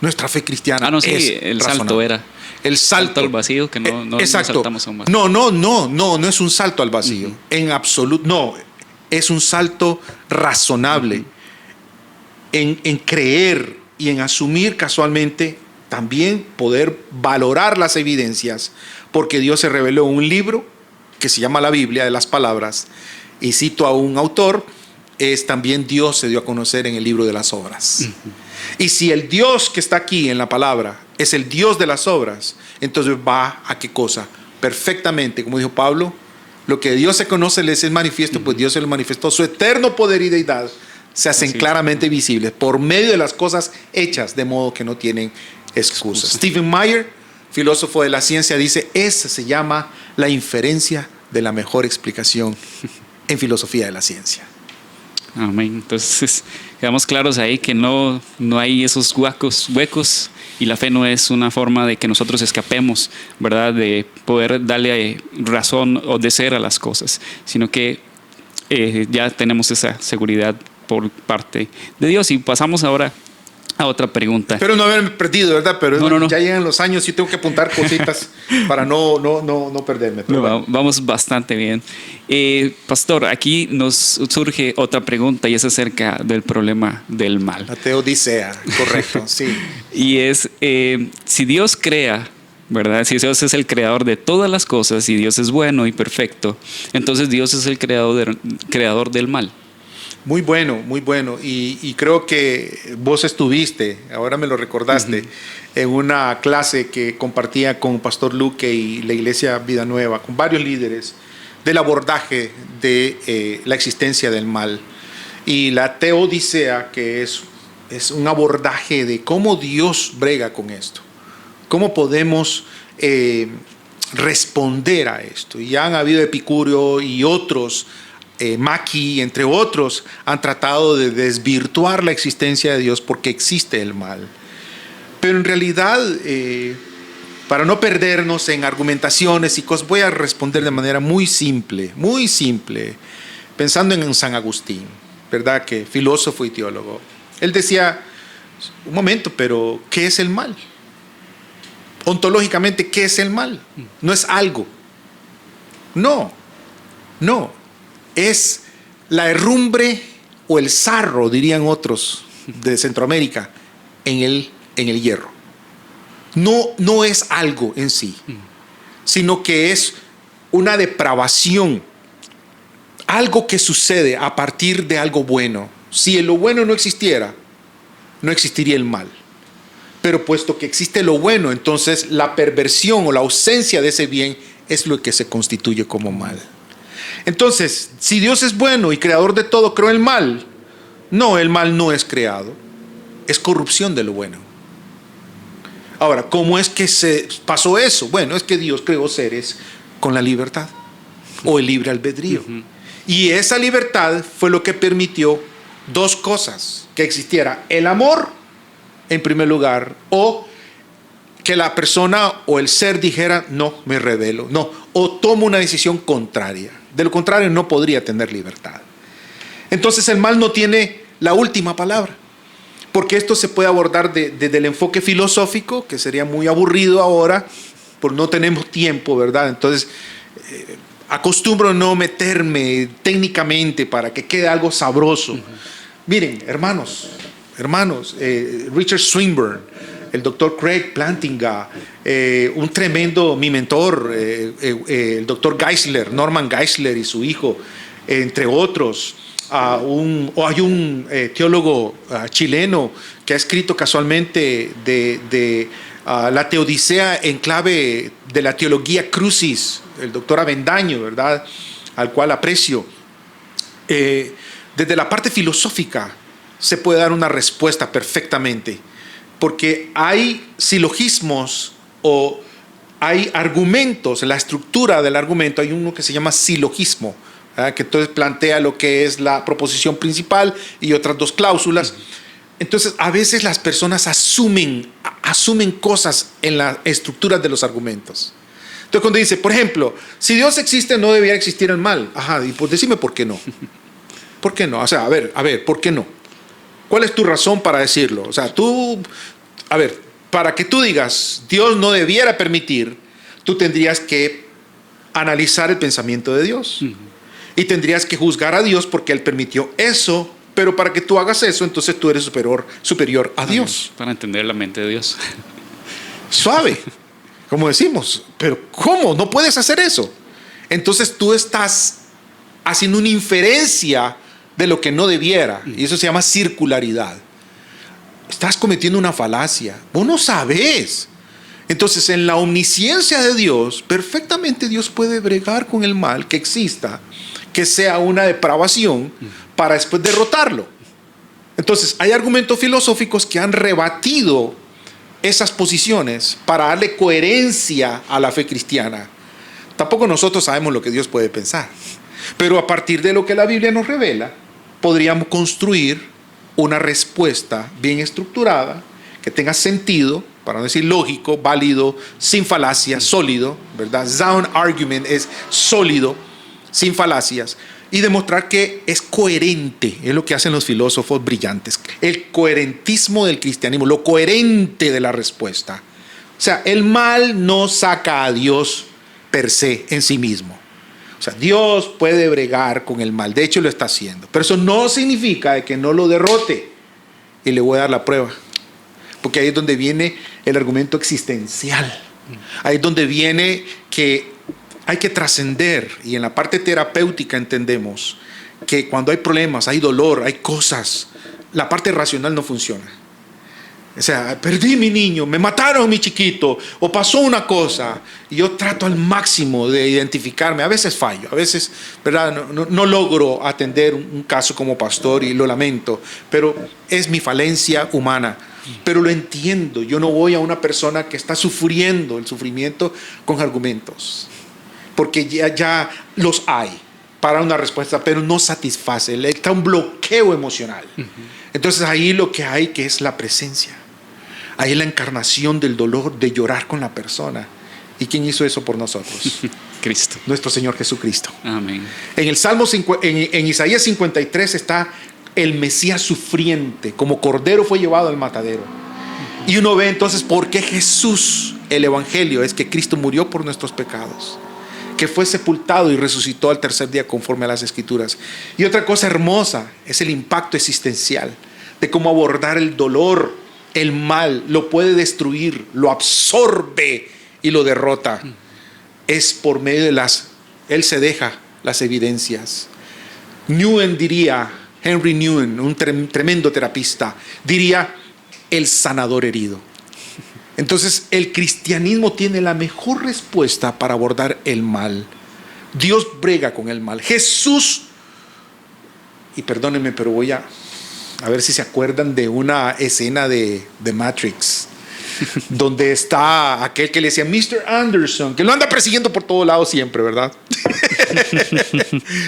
Nuestra fe cristiana no, sí, es el razonable. salto era. El salto al vacío, que no saltamos a un vacío. No es un salto al vacío. En absoluto, no. Es un salto razonable en creer y en asumir casualmente también poder valorar las evidencias, porque Dios se reveló en un libro que se llama la Biblia de las palabras, y cito a un autor, es también Dios se dio a conocer en el libro de las obras. Y si el Dios que está aquí en la palabra es el Dios de las obras, entonces va a qué cosa, perfectamente, como dijo Pablo, lo que Dios se conoce les es manifiesto, pues Dios se lo manifestó, su eterno poder y deidad se hacen claramente visibles por medio de las cosas hechas, de modo que no tienen excusas. Stephen Meyer, filósofo de la ciencia, dice, esa se llama la inferencia de la mejor explicación en filosofía de la ciencia. Amén. Entonces, quedamos claros ahí que no hay esos huecos y la fe no es una forma de que nosotros escapemos, ¿verdad? De poder darle razón o de ser a las cosas, sino que ya tenemos esa seguridad por parte de Dios. Y pasamos ahora a otra pregunta. Espero no haberme perdido, ¿verdad? Pero no. Ya llegan los años y tengo que apuntar cositas para no perderme. Vamos bastante bien. Pastor, aquí nos surge otra pregunta y es acerca del problema del mal. La teodicea, correcto, sí. Y es, si Dios crea, ¿verdad? Si Dios es el creador de todas las cosas y Dios es bueno y perfecto, entonces Dios es el creador del mal. Muy bueno. Y creo que vos estuviste, ahora me lo recordaste, en una clase que compartía con Pastor Luque y la Iglesia Vida Nueva, con varios líderes, del abordaje de la existencia del mal. Y la teodicea, que es un abordaje de cómo Dios brega con esto, cómo podemos responder a esto. Y han habido Epicurio y otros, Maki, entre otros, han tratado de desvirtuar la existencia de Dios porque existe el mal. Pero en realidad, para no perdernos en argumentaciones y cosas, voy a responder de manera muy simple, pensando en San Agustín, ¿verdad? Que filósofo y teólogo. Él decía, un momento, pero ¿qué es el mal? Ontológicamente, ¿qué es el mal? No es algo. No. Es la herrumbre o el sarro, dirían otros de Centroamérica, en el hierro. No es algo en sí, sino que es una depravación, algo que sucede a partir de algo bueno. Si lo bueno no existiera, no existiría el mal. Pero puesto que existe lo bueno, entonces la perversión o la ausencia de ese bien es lo que se constituye como mal. Entonces, si Dios es bueno y creador de todo, ¿creó el mal? No, el mal no es creado, es corrupción de lo bueno. Ahora, ¿cómo es que se pasó eso? Bueno, es que Dios creó seres con la libertad o el libre albedrío. Y esa libertad fue lo que permitió dos cosas: que existiera el amor en primer lugar, o que la persona o el ser dijera, no, me rebelo, no, o tomo una decisión contraria. De lo contrario, no podría tener libertad. Entonces el mal no tiene la última palabra, porque esto se puede abordar desde el enfoque filosófico, que sería muy aburrido ahora, porque no tenemos tiempo, ¿verdad? Entonces, acostumbro no meterme técnicamente para que quede algo sabroso. Miren, hermanos, Richard Swinburne, el doctor Craig Plantinga, un tremendo, mi mentor, el doctor Geisler, Norman Geisler y su hijo, entre otros. Hay un teólogo chileno que ha escrito casualmente de la teodicea en clave de la teología crucis, el doctor Avendaño, ¿verdad? Al cual aprecio. Desde la parte filosófica se puede dar una respuesta perfectamente porque hay silogismos o hay argumentos, en la estructura del argumento hay uno que se llama silogismo, ¿verdad? Que entonces plantea lo que es la proposición principal y otras dos cláusulas. Entonces, a veces las personas asumen cosas en la estructura de los argumentos. Entonces, cuando dice, por ejemplo, si Dios existe, no debería existir el mal. Ajá, y pues decime por qué no. ¿Por qué no? O sea, a ver, ¿por qué no? ¿Cuál es tu razón para decirlo? O sea, para que tú digas, Dios no debiera permitir, tú tendrías que analizar el pensamiento de Dios. Y tendrías que juzgar a Dios porque Él permitió eso. Pero para que tú hagas eso, entonces tú eres superior a Dios. Para entender la mente de Dios. Suave, como decimos. Pero ¿cómo? No puedes hacer eso. Entonces tú estás haciendo una inferencia de lo que no debiera. Y eso se llama circularidad. Estás cometiendo una falacia. Vos no sabés. Entonces, en la omnisciencia de Dios, perfectamente Dios puede bregar con el mal que exista, que sea una depravación, para después derrotarlo. Entonces, hay argumentos filosóficos que han rebatido esas posiciones para darle coherencia a la fe cristiana. Tampoco nosotros sabemos lo que Dios puede pensar, pero a partir de lo que la Biblia nos revela, podríamos construir una respuesta bien estructurada, que tenga sentido, para no decir lógico, válido, sin falacias, sólido, ¿verdad? Sound argument es sólido, sin falacias, y demostrar que es coherente. Es lo que hacen los filósofos brillantes. El coherentismo del cristianismo, lo coherente de la respuesta. O sea, el mal no saca a Dios per se en sí mismo. O sea, Dios puede bregar con el mal. De hecho, lo está haciendo. Pero eso no significa que no lo derrote. Y le voy a dar la prueba. Porque ahí es donde viene el argumento existencial. Ahí es donde viene que hay que trascender, y en la parte terapéutica entendemos que cuando hay problemas, hay dolor, hay cosas, la parte racional no funciona. O sea, perdí mi niño, me mataron a mi chiquito, o pasó una cosa, y yo trato al máximo de identificarme. A veces fallo, a veces, ¿verdad? No logro atender un caso como pastor y lo lamento, pero es mi falencia humana. Pero lo entiendo. Yo no voy a una persona que está sufriendo el sufrimiento con argumentos, porque ya los hay para una respuesta, pero no satisface. Está un bloqueo emocional. Entonces ahí lo que hay que es la presencia. Ahí es la encarnación del dolor, de llorar con la persona. ¿Y quién hizo eso por nosotros? Cristo. Nuestro Señor Jesucristo. Amén. En el Salmo, en Isaías 53 está el Mesías sufriente, como cordero fue llevado al matadero. Y uno ve entonces por qué Jesús, el Evangelio, es que Cristo murió por nuestros pecados, que fue sepultado y resucitó al tercer día conforme a las Escrituras. Y otra cosa hermosa es el impacto existencial de cómo abordar el dolor, el mal, lo puede destruir, lo absorbe y lo derrota. Es por medio de Él se deja las evidencias. Henry Newen, un tremendo terapista, diría el sanador herido. Entonces, el cristianismo tiene la mejor respuesta para abordar el mal. Dios brega con el mal. Jesús, y perdónenme, pero voy a ver si se acuerdan de una escena de Matrix, donde está aquel que le decía Mr. Anderson, que lo anda persiguiendo por todos lados siempre, ¿verdad?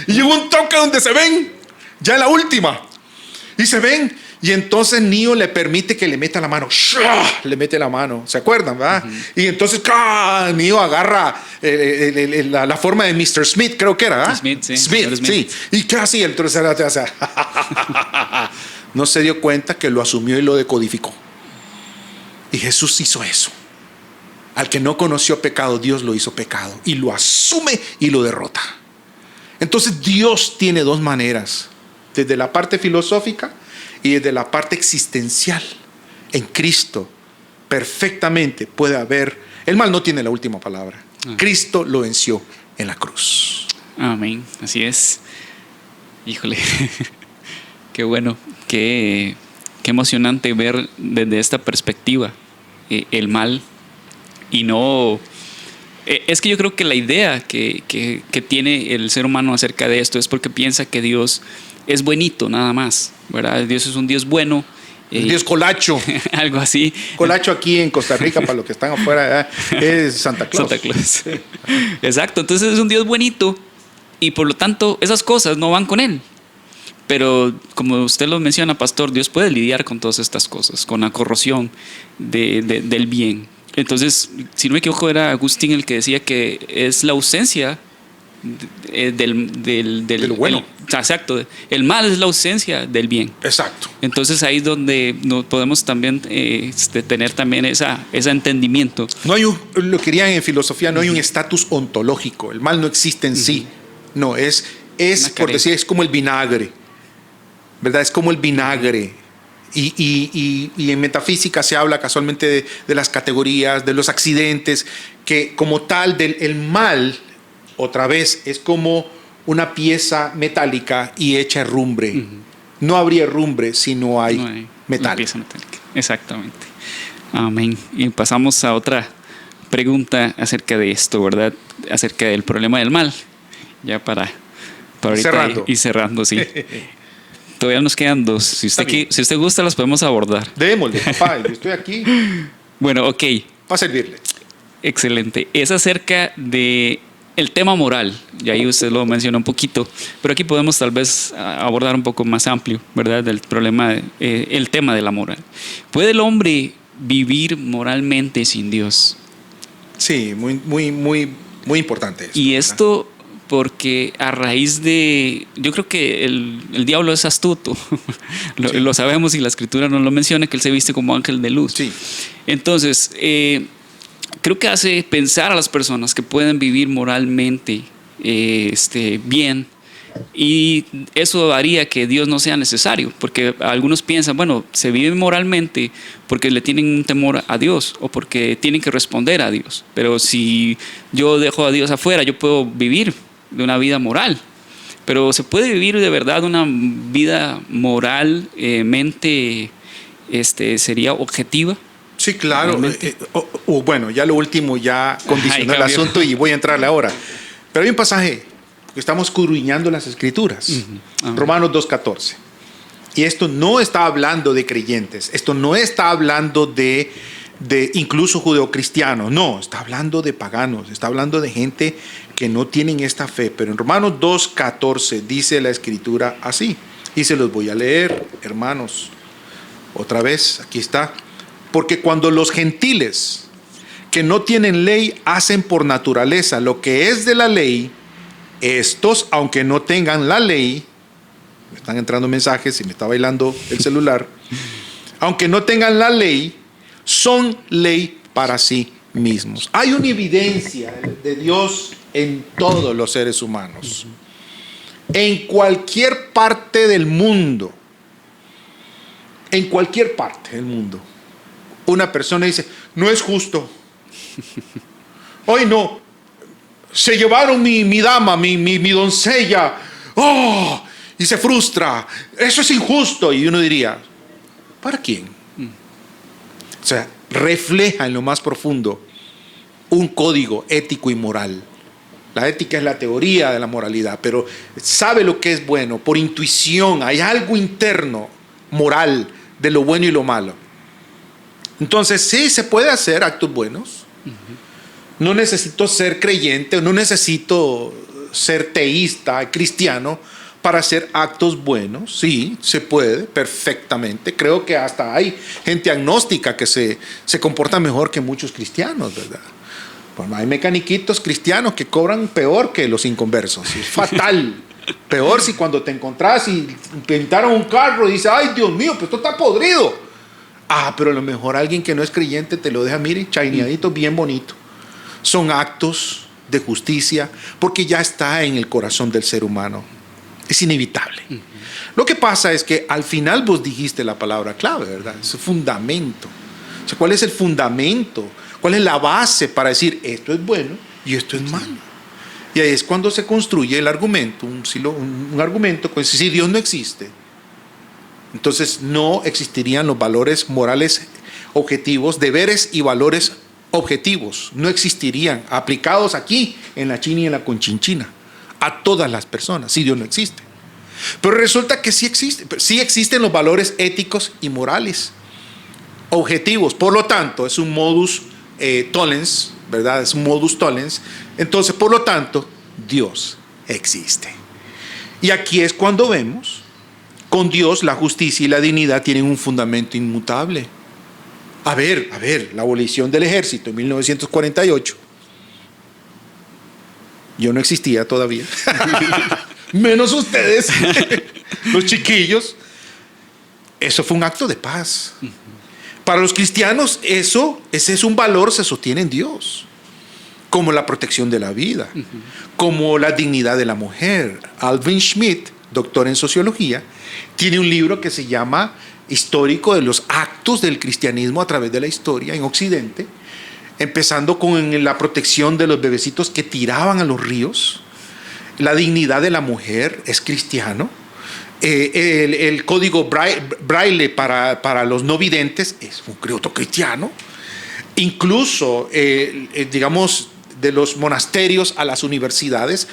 Y llegó un toque donde se ven, ya en la última, y se ven. Y entonces Neo le permite que le meta la mano. ¡Shah! Le mete la mano. ¿Se acuerdan, verdad? Y entonces Neo agarra la forma de Mr. Smith, creo que era, ¿verdad? Smith, sí. Smith, sí. ¿Y qué hacía? Entonces no se dio cuenta que lo asumió y lo decodificó. Y Jesús hizo eso. Al que no conoció pecado, Dios lo hizo pecado. Y lo asume y lo derrota. Entonces Dios tiene dos maneras. Desde la parte filosófica y desde la parte existencial. En Cristo perfectamente puede haber. El mal no tiene la última palabra. Cristo lo venció en la cruz. Amén, así es. Híjole, qué bueno, qué emocionante ver desde esta perspectiva el mal. Y no, es que yo creo que la idea que tiene el ser humano acerca de esto es porque piensa que Dios es buenito nada más, ¿verdad? Dios es un Dios bueno El Dios Colacho. Algo así. Colacho aquí en Costa Rica, para los que están afuera, es Santa Claus. Santa Claus. Exacto, entonces es un Dios bonito y por lo tanto esas cosas no van con él. Pero como usted lo menciona, pastor, Dios puede lidiar con todas estas cosas, con la corrosión del bien. Entonces, si no me equivoco, era Agustín el que decía que es la ausencia de lo bueno. Exacto, el mal es la ausencia del bien. Exacto. Entonces ahí es donde podemos también tener también ese entendimiento. No hay lo que dirían en filosofía, no hay un estatus ontológico. El mal no existe en sí. No, es por decir, es como el vinagre. ¿Verdad? Es como el vinagre. Y en metafísica se habla casualmente de las categorías, de los accidentes, que como tal el mal, otra vez, es como una pieza metálica y hecha herrumbre. No habría herrumbre si no hay metal. Una pieza metálica. Exactamente. Amén. Y pasamos a otra pregunta acerca de esto, ¿verdad? Acerca del problema del mal. Ya para ahorita ir cerrando, sí. Todavía nos quedan dos. Si usted gusta, las podemos abordar. Démosle, papá. Yo estoy aquí. Bueno, ok. Para servirle. Excelente. Es acerca de el tema moral. Y ahí usted lo menciona un poquito. Pero aquí podemos tal vez abordar un poco más amplio, ¿verdad? Del problema, el tema de la moral. ¿Puede el hombre vivir moralmente sin Dios? Sí, muy importante eso. Y esto porque a raíz de... Yo creo que el diablo es astuto. Lo sabemos y la escritura nos lo menciona, que él se viste como ángel de luz. Sí. Entonces, creo que hace pensar a las personas que pueden vivir moralmente bien, y eso haría que Dios no sea necesario, porque algunos piensan, bueno, se vive moralmente porque le tienen un temor a Dios o porque tienen que responder a Dios, pero si yo dejo a Dios afuera, yo puedo vivir de una vida moral. Pero se puede vivir de verdad una vida moralmente sería objetiva. Sí, claro. Bueno, ya lo último ya condicionó el asunto y voy a entrarle ahora. Pero hay un pasaje, que estamos escudriñando las Escrituras. Romanos 2:14. Y esto no está hablando de creyentes, esto no está hablando de incluso judeocristianos, no, está hablando de paganos, está hablando de gente que no tienen esta fe. Pero en Romanos 2:14 dice la Escritura así, y se los voy a leer, hermanos, otra vez, aquí está. Porque cuando los gentiles que no tienen ley hacen por naturaleza lo que es de la ley, estos, aunque no tengan la ley, me están entrando mensajes y me está bailando el celular, aunque no tengan la ley, son ley para sí mismos. Hay una evidencia de Dios en todos los seres humanos. En cualquier parte del mundo, una persona dice, no es justo. Hoy no, se llevaron mi dama, mi doncella, y se frustra. Eso es injusto. Y uno diría, ¿para quién? O sea, refleja en lo más profundo un código ético y moral. La ética es la teoría de la moralidad, pero sabe lo que es bueno por intuición. Hay algo interno, moral, de lo bueno y lo malo. Entonces, sí, se puede hacer actos buenos. No necesito ser creyente, no necesito ser teísta, cristiano, para hacer actos buenos. Sí, se puede perfectamente. Creo que hasta hay gente agnóstica que se comporta mejor que muchos cristianos, ¿verdad? Bueno, hay mecaniquitos cristianos que cobran peor que los inconversos. Es fatal. Peor si cuando te encontrás y pintaron un carro y dices, ay, Dios mío, pues esto está podrido. Pero a lo mejor alguien que no es creyente te lo deja, mire, chaineadito, bien bonito. Son actos de justicia porque ya está en el corazón del ser humano. Es inevitable. Lo que pasa es que al final vos dijiste la palabra clave, ¿verdad? Es el fundamento. O sea, ¿cuál es el fundamento? ¿Cuál es la base para decir esto es bueno y esto es malo? Y ahí es cuando se construye el argumento, un argumento, pues si Dios no existe, entonces no existirían los valores morales objetivos, deberes y valores objetivos. No existirían aplicados aquí en la China y en la Conchinchina a todas las personas, si Dios no existe. Pero resulta que sí existen los valores éticos y morales, objetivos. Por lo tanto, es un modus tollens, ¿verdad? Es un modus tollens. Entonces, por lo tanto, Dios existe. Y aquí es cuando vemos, con Dios la justicia y la dignidad tienen un fundamento inmutable. A ver, la abolición del ejército en 1948. Yo no existía todavía. Menos ustedes, los chiquillos. Eso fue un acto de paz. Para los cristianos, ese es un valor, se sostiene en Dios. Como la protección de la vida, como la dignidad de la mujer. Alvin Schmidt, doctor en sociología, tiene un libro que se llama Histórico de los actos del cristianismo a través de la historia en Occidente, empezando con la protección de los bebecitos que tiraban a los ríos. La dignidad de la mujer es cristiano. El código Braille para los no videntes es un credo cristiano. Incluso, digamos, de los monasterios a las universidades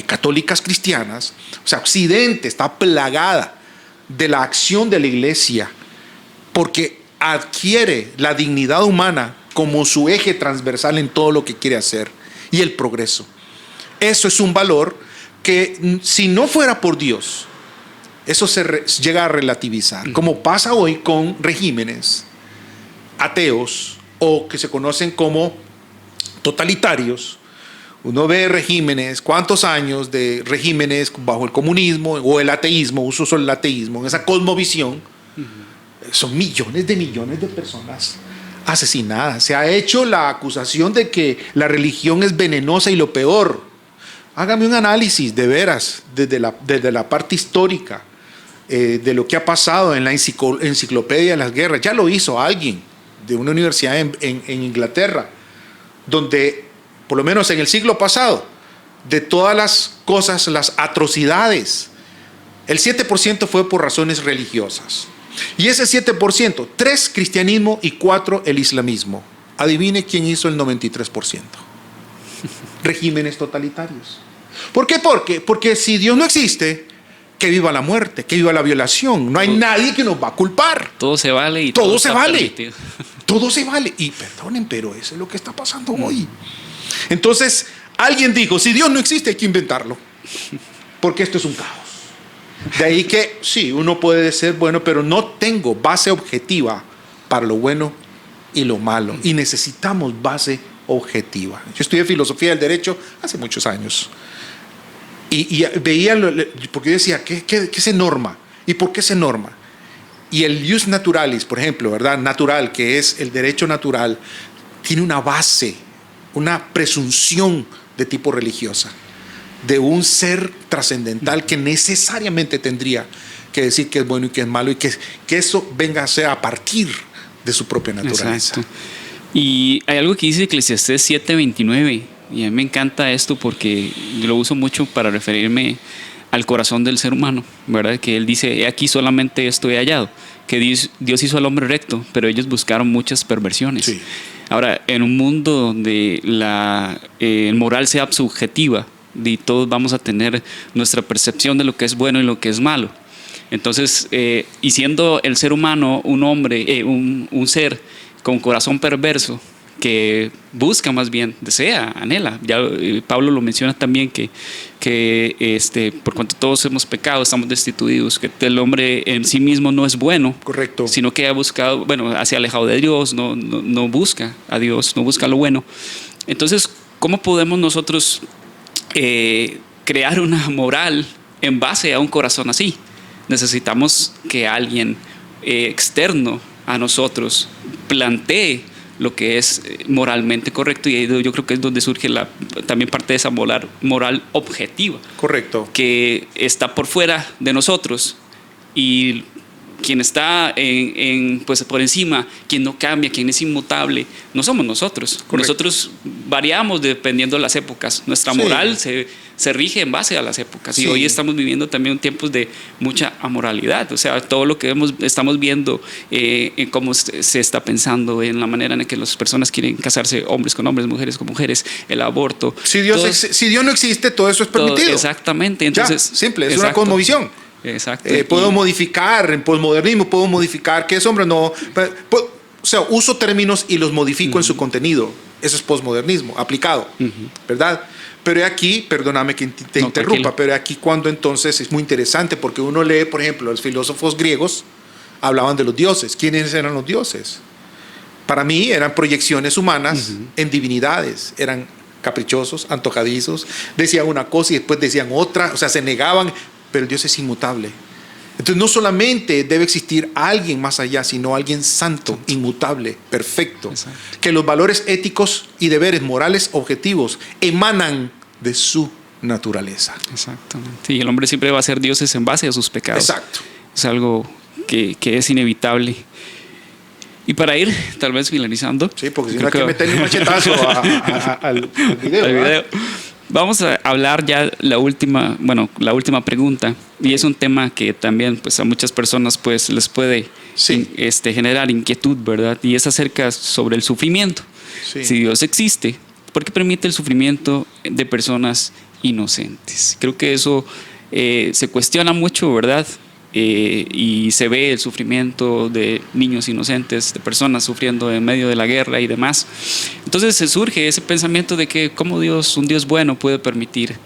católicas cristianas, o sea, Occidente está plagada de la acción de la iglesia porque adquiere la dignidad humana como su eje transversal en todo lo que quiere hacer y el progreso. Eso es un valor que si no fuera por Dios, eso se llega a relativizar, como pasa hoy con regímenes ateos o que se conocen como totalitarios. Uno ve regímenes, cuántos años de regímenes bajo el comunismo o el ateísmo, uso solo el ateísmo, en esa cosmovisión, son millones de personas asesinadas. Se ha hecho la acusación de que la religión es venenosa y lo peor. Hágame un análisis de veras, desde la parte histórica, de lo que ha pasado en la enciclopedia de las guerras. Ya lo hizo alguien de una universidad en Inglaterra, donde, por lo menos en el siglo pasado, de todas las cosas, las atrocidades, el 7% fue por razones religiosas. Y ese 7%, 3 cristianismo y 4 el islamismo. Adivine quién hizo el 93%. Regímenes totalitarios. ¿Por qué? Porque si Dios no existe, que viva la muerte, que viva la violación. No hay nadie que nos va a culpar. Todo se vale y todo se vale. Permitido. Todo se vale. Y perdonen, pero eso es lo que está pasando hoy. Entonces, alguien dijo, si Dios no existe, hay que inventarlo. Porque esto es un caos. De ahí que, sí, uno puede ser bueno, pero no tengo base objetiva para lo bueno y lo malo. Y necesitamos base objetiva. Yo estudié filosofía del derecho hace muchos años. Y veía, porque yo decía, ¿qué se norma? ¿Y por qué se norma? Y el jus naturalis, por ejemplo, ¿verdad? Natural, que es el derecho natural, tiene una base, una presunción de tipo religiosa, de un ser trascendental que necesariamente tendría que decir que es bueno y que es malo y que eso venga a ser a partir de su propia naturaleza. Exacto. Y hay algo que dice Eclesiastés 7:29, y a mí me encanta esto porque yo lo uso mucho para referirme al corazón del ser humano, ¿verdad? Que él dice, he aquí solamente esto he hallado, que Dios hizo al hombre recto, pero ellos buscaron muchas perversiones. Sí. Ahora, en un mundo donde la moral sea subjetiva, y todos vamos a tener nuestra percepción de lo que es bueno y lo que es malo. Entonces, y siendo el ser humano un hombre, un ser con corazón perverso, que busca más bien, desea, anhela. Ya Pablo lo menciona también que por cuanto todos hemos pecado, estamos destituidos, que el hombre en sí mismo no es bueno. Correcto. Sino que ha buscado, se ha alejado de Dios, no busca a Dios, no busca lo bueno. Entonces, ¿cómo podemos nosotros crear una moral en base a un corazón así? Necesitamos que alguien externo a nosotros plantee lo que es moralmente correcto, y yo creo que es donde surge también parte de esa moral objetiva. Correcto. Que está por fuera de nosotros y quien está pues por encima, quien no cambia, quien es inmutable, no somos nosotros. Correcto. Nosotros variamos dependiendo de las épocas. Nuestra moral se rige en base a las épocas. Y hoy estamos viviendo también tiempos de mucha amoralidad. O sea, todo lo que estamos viendo, en cómo se está pensando, en la manera en que las personas quieren casarse, hombres con hombres, mujeres con mujeres, el aborto. Si Dios no existe, todo eso es permitido. Exactamente. Entonces, ya, simple, es una cosmovisión. Exacto. Puedo modificar, en posmodernismo puedo modificar, ¿qué es, hombre? No, o sea, uso términos y los modifico en su contenido. Eso es posmodernismo aplicado, ¿verdad? Pero aquí, perdóname que te interrumpa, tranquilo. Pero aquí cuando entonces es muy interesante porque uno lee, por ejemplo, los filósofos griegos hablaban de los dioses. ¿Quiénes eran los dioses? Para mí eran proyecciones humanas en divinidades, eran caprichosos, antojadizos, decían una cosa y después decían otra, o sea, se negaban, pero el Dios es inmutable. Entonces no solamente debe existir alguien más allá, sino alguien santo, inmutable, perfecto. Exacto. Que los valores éticos y deberes morales objetivos emanan de su naturaleza. Exactamente. Y el hombre siempre va a ser dioses en base a sus pecados. Exacto. Es algo que es inevitable. Y para ir tal vez finalizando. Sí, porque si no hay que meterle un machetazo al video. Vamos a hablar ya la última pregunta, y es un tema que también pues a muchas personas pues les puede generar inquietud, ¿verdad? Y es acerca sobre el sufrimiento. Sí. Si Dios existe, ¿por qué permite el sufrimiento de personas inocentes? Creo que eso se cuestiona mucho, ¿verdad? Y se ve el sufrimiento de niños inocentes, de personas sufriendo en medio de la guerra y demás. Entonces se surge ese pensamiento de que cómo un Dios bueno puede permitir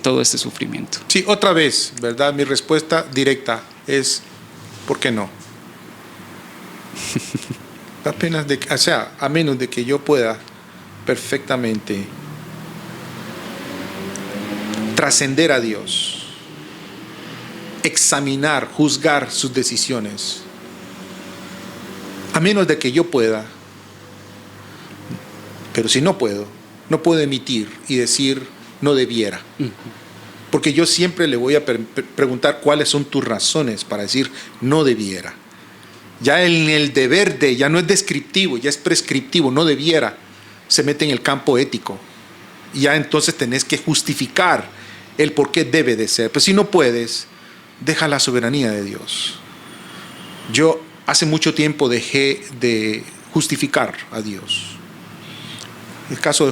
todo este sufrimiento. Sí, otra vez, ¿verdad? Mi respuesta directa es ¿por qué no? A menos de que yo pueda perfectamente trascender a Dios, examinar, juzgar sus decisiones, a menos de que yo pueda. Pero si no puedo emitir y decir no debiera, porque yo siempre le voy a preguntar cuáles son tus razones para decir no debiera. Ya en el deber de, ya no es descriptivo, ya es prescriptivo, no debiera, se mete en el campo ético. Ya entonces tenés que justificar el por qué debe de ser. Pero si no puedes, deja la soberanía de Dios. Yo hace mucho tiempo dejé de justificar a Dios. El caso de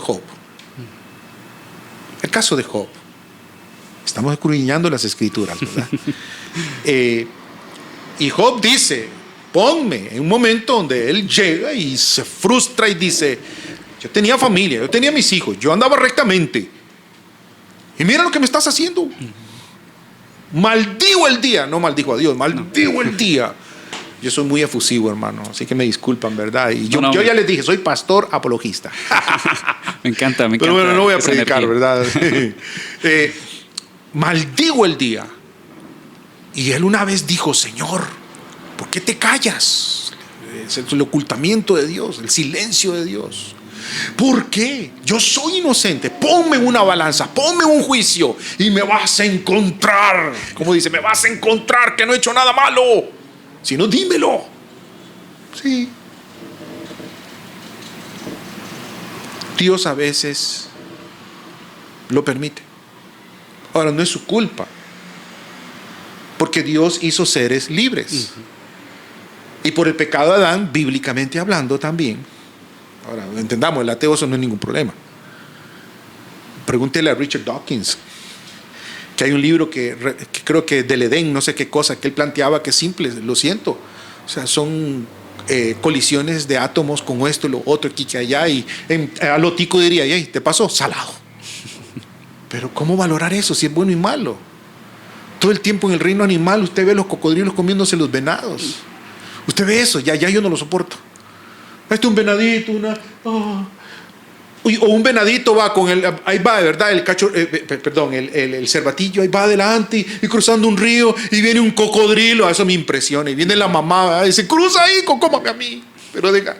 Job. Estamos escudriñando las escrituras, ¿verdad? Y Job dice, ponme en un momento donde él llega y se frustra y dice, yo tenía familia, yo tenía mis hijos, yo andaba rectamente. Y mira lo que me estás haciendo. Maldigo el día, no maldigo a Dios, maldigo el día. Yo soy muy efusivo, hermano, así que me disculpan, ¿verdad? Y yo ya les dije, soy pastor apologista. Me encanta. Pero bueno, no voy a predicar, ¿verdad? Maldigo el día. Y él una vez dijo, Señor, ¿por qué te callas? Es el ocultamiento de Dios, el silencio de Dios. ¿Por qué? Yo soy inocente. Ponme una balanza, ponme un juicio y me vas a encontrar. Como dice, me vas a encontrar que no he hecho nada malo. Si no, dímelo. Sí. Dios a veces lo permite. Ahora, no es su culpa, porque Dios hizo seres libres. Y por el pecado de Adán, bíblicamente hablando también. Ahora, entendamos, el ateo eso no es ningún problema. Pregúntele a Richard Dawkins, que hay un libro que creo que del Edén, no sé qué cosa, que él planteaba que es simple, lo siento. O sea, son colisiones de átomos con esto y lo otro, aquí que allá, y a lo tico diría, ¿y te pasó? Salado. Pero ¿cómo valorar eso si es bueno y malo? Todo el tiempo en el reino animal usted ve los cocodrilos comiéndose los venados. Usted ve eso, ya yo no lo soporto. Un venadito, o un venadito va con ahí va, ¿verdad? El cervatillo ahí va adelante y cruzando un río y viene un cocodrilo, eso me impresiona, y viene la mamá, ¿verdad? Y dice, cruza ahí, cómame a mí, pero diga,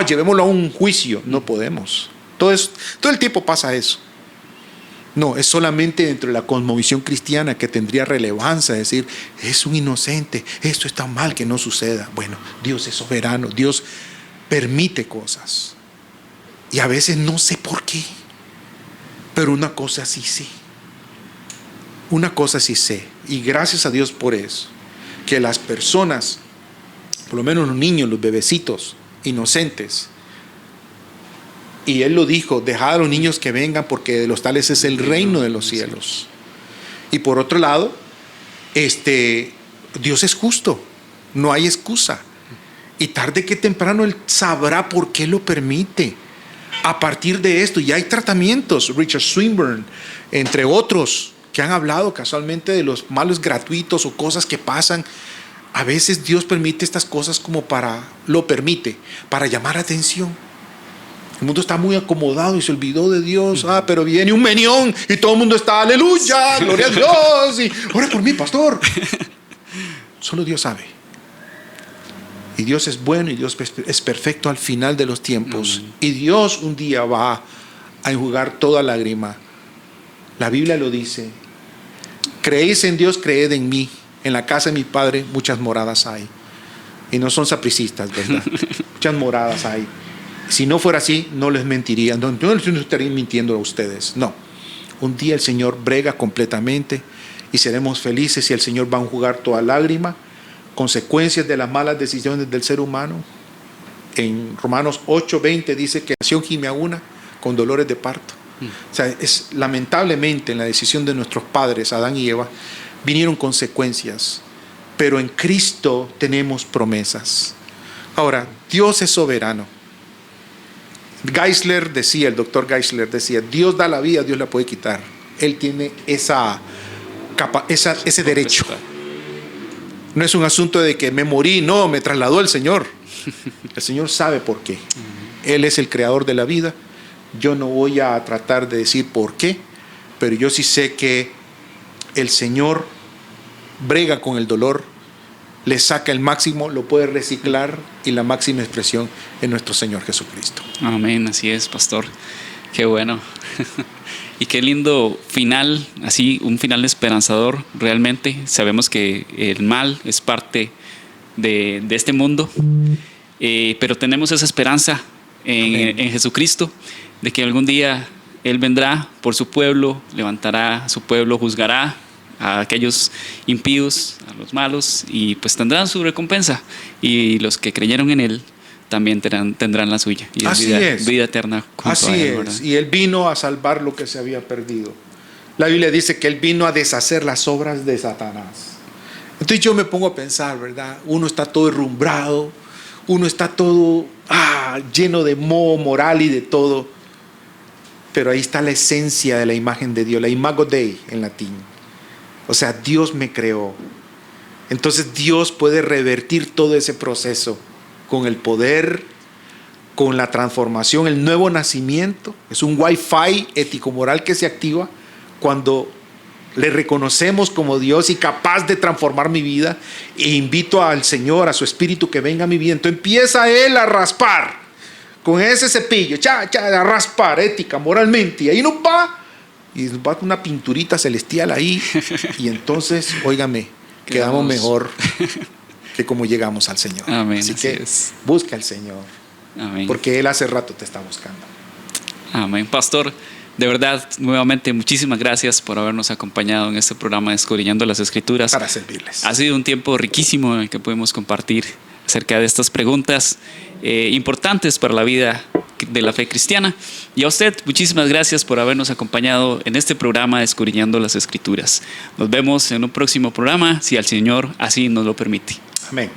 llevémoslo a un juicio. No podemos. Todo el tiempo pasa eso. No, es solamente dentro de la cosmovisión cristiana que tendría relevancia decir, es un inocente, esto está mal que no suceda. Bueno, Dios es soberano, Dios permite cosas. Y a veces no sé por qué, pero una cosa sí sé. Una cosa sí sé, y gracias a Dios por eso, que las personas, por lo menos los niños, los bebecitos inocentes, y Él lo dijo, dejad a los niños que vengan porque de los tales es el reino de los cielos. Y por otro lado, Dios es justo, no hay excusa. Y tarde que temprano Él sabrá por qué lo permite. A partir de esto, ya hay tratamientos, Richard Swinburne, entre otros, que han hablado casualmente de los males gratuitos o cosas que pasan. A veces Dios permite estas cosas lo permite para llamar atención. El mundo está muy acomodado y se olvidó de Dios. Pero viene un menión y todo el mundo está, aleluya, gloria a Dios. Y ora por mí, pastor. Solo Dios sabe. Y Dios es bueno y Dios es perfecto al final de los tiempos. Y Dios un día va a enjugar toda lágrima. La Biblia lo dice. Creéis en Dios, creed en mí. En la casa de mi Padre muchas moradas hay. Y no son sapricistas, ¿verdad? Muchas moradas hay. Si no fuera así, no les mentiría. No estaría mintiendo a ustedes. No. Un día el Señor brega completamente y seremos felices y el Señor va a enjugar toda lágrima. Consecuencias de las malas decisiones del ser humano. En Romanos 8:20 dice que nació gime a una con dolores de parto. O sea, lamentablemente en la decisión de nuestros padres, Adán y Eva, vinieron consecuencias. Pero en Cristo tenemos promesas. Ahora, Dios es soberano. El doctor Geisler decía, Dios da la vida, Dios la puede quitar. Él tiene ese derecho. No es un asunto de que me morí, no, me trasladó el Señor. El Señor sabe por qué. Él es el creador de la vida. Yo no voy a tratar de decir por qué, pero yo sí sé que el Señor brega con el dolor, le saca el máximo, lo puede reciclar y la máxima expresión en nuestro Señor Jesucristo. Amén, así es, pastor. Qué bueno. Y qué lindo final, así un final esperanzador realmente. Sabemos que el mal es parte de este mundo, pero tenemos esa esperanza en Jesucristo, de que algún día Él vendrá por su pueblo, levantará a su pueblo, juzgará a aquellos impíos, a los malos, y pues tendrán su recompensa. Y los que creyeron en Él también tendrán la suya. Y así es. Vida eterna. Así es. ¿Verdad? Y Él vino a salvar lo que se había perdido. La Biblia dice que Él vino a deshacer las obras de Satanás. Entonces yo me pongo a pensar, ¿verdad? Uno está todo herrumbrado, uno está todo lleno de moho moral y de todo. Pero ahí está la esencia de la imagen de Dios, la imago Dei en latín. O sea, Dios me creó. Entonces Dios puede revertir todo ese proceso con el poder, con la transformación, el nuevo nacimiento. Es un wifi ético-moral que se activa cuando le reconocemos como Dios y capaz de transformar mi vida, e invito al Señor, a su Espíritu que venga a mi vida. Entonces empieza Él a raspar con ese cepillo, a raspar ética, moralmente, y ahí nos va, y nos va una pinturita celestial ahí, y entonces, óigame, quedamos mejor que como llegamos al Señor. Amén, así que busca al Señor. Amén. Porque Él hace rato te está buscando. Amén. Pastor, de verdad, nuevamente, muchísimas gracias por habernos acompañado en este programa de Escudriñando las Escrituras. Para servirles. Ha sido un tiempo riquísimo en el que pudimos compartir acerca de estas preguntas importantes para la vida de la fe cristiana. Y a usted, muchísimas gracias por habernos acompañado en este programa de Escudriñando las Escrituras. Nos vemos en un próximo programa, si el Señor así nos lo permite. Amén.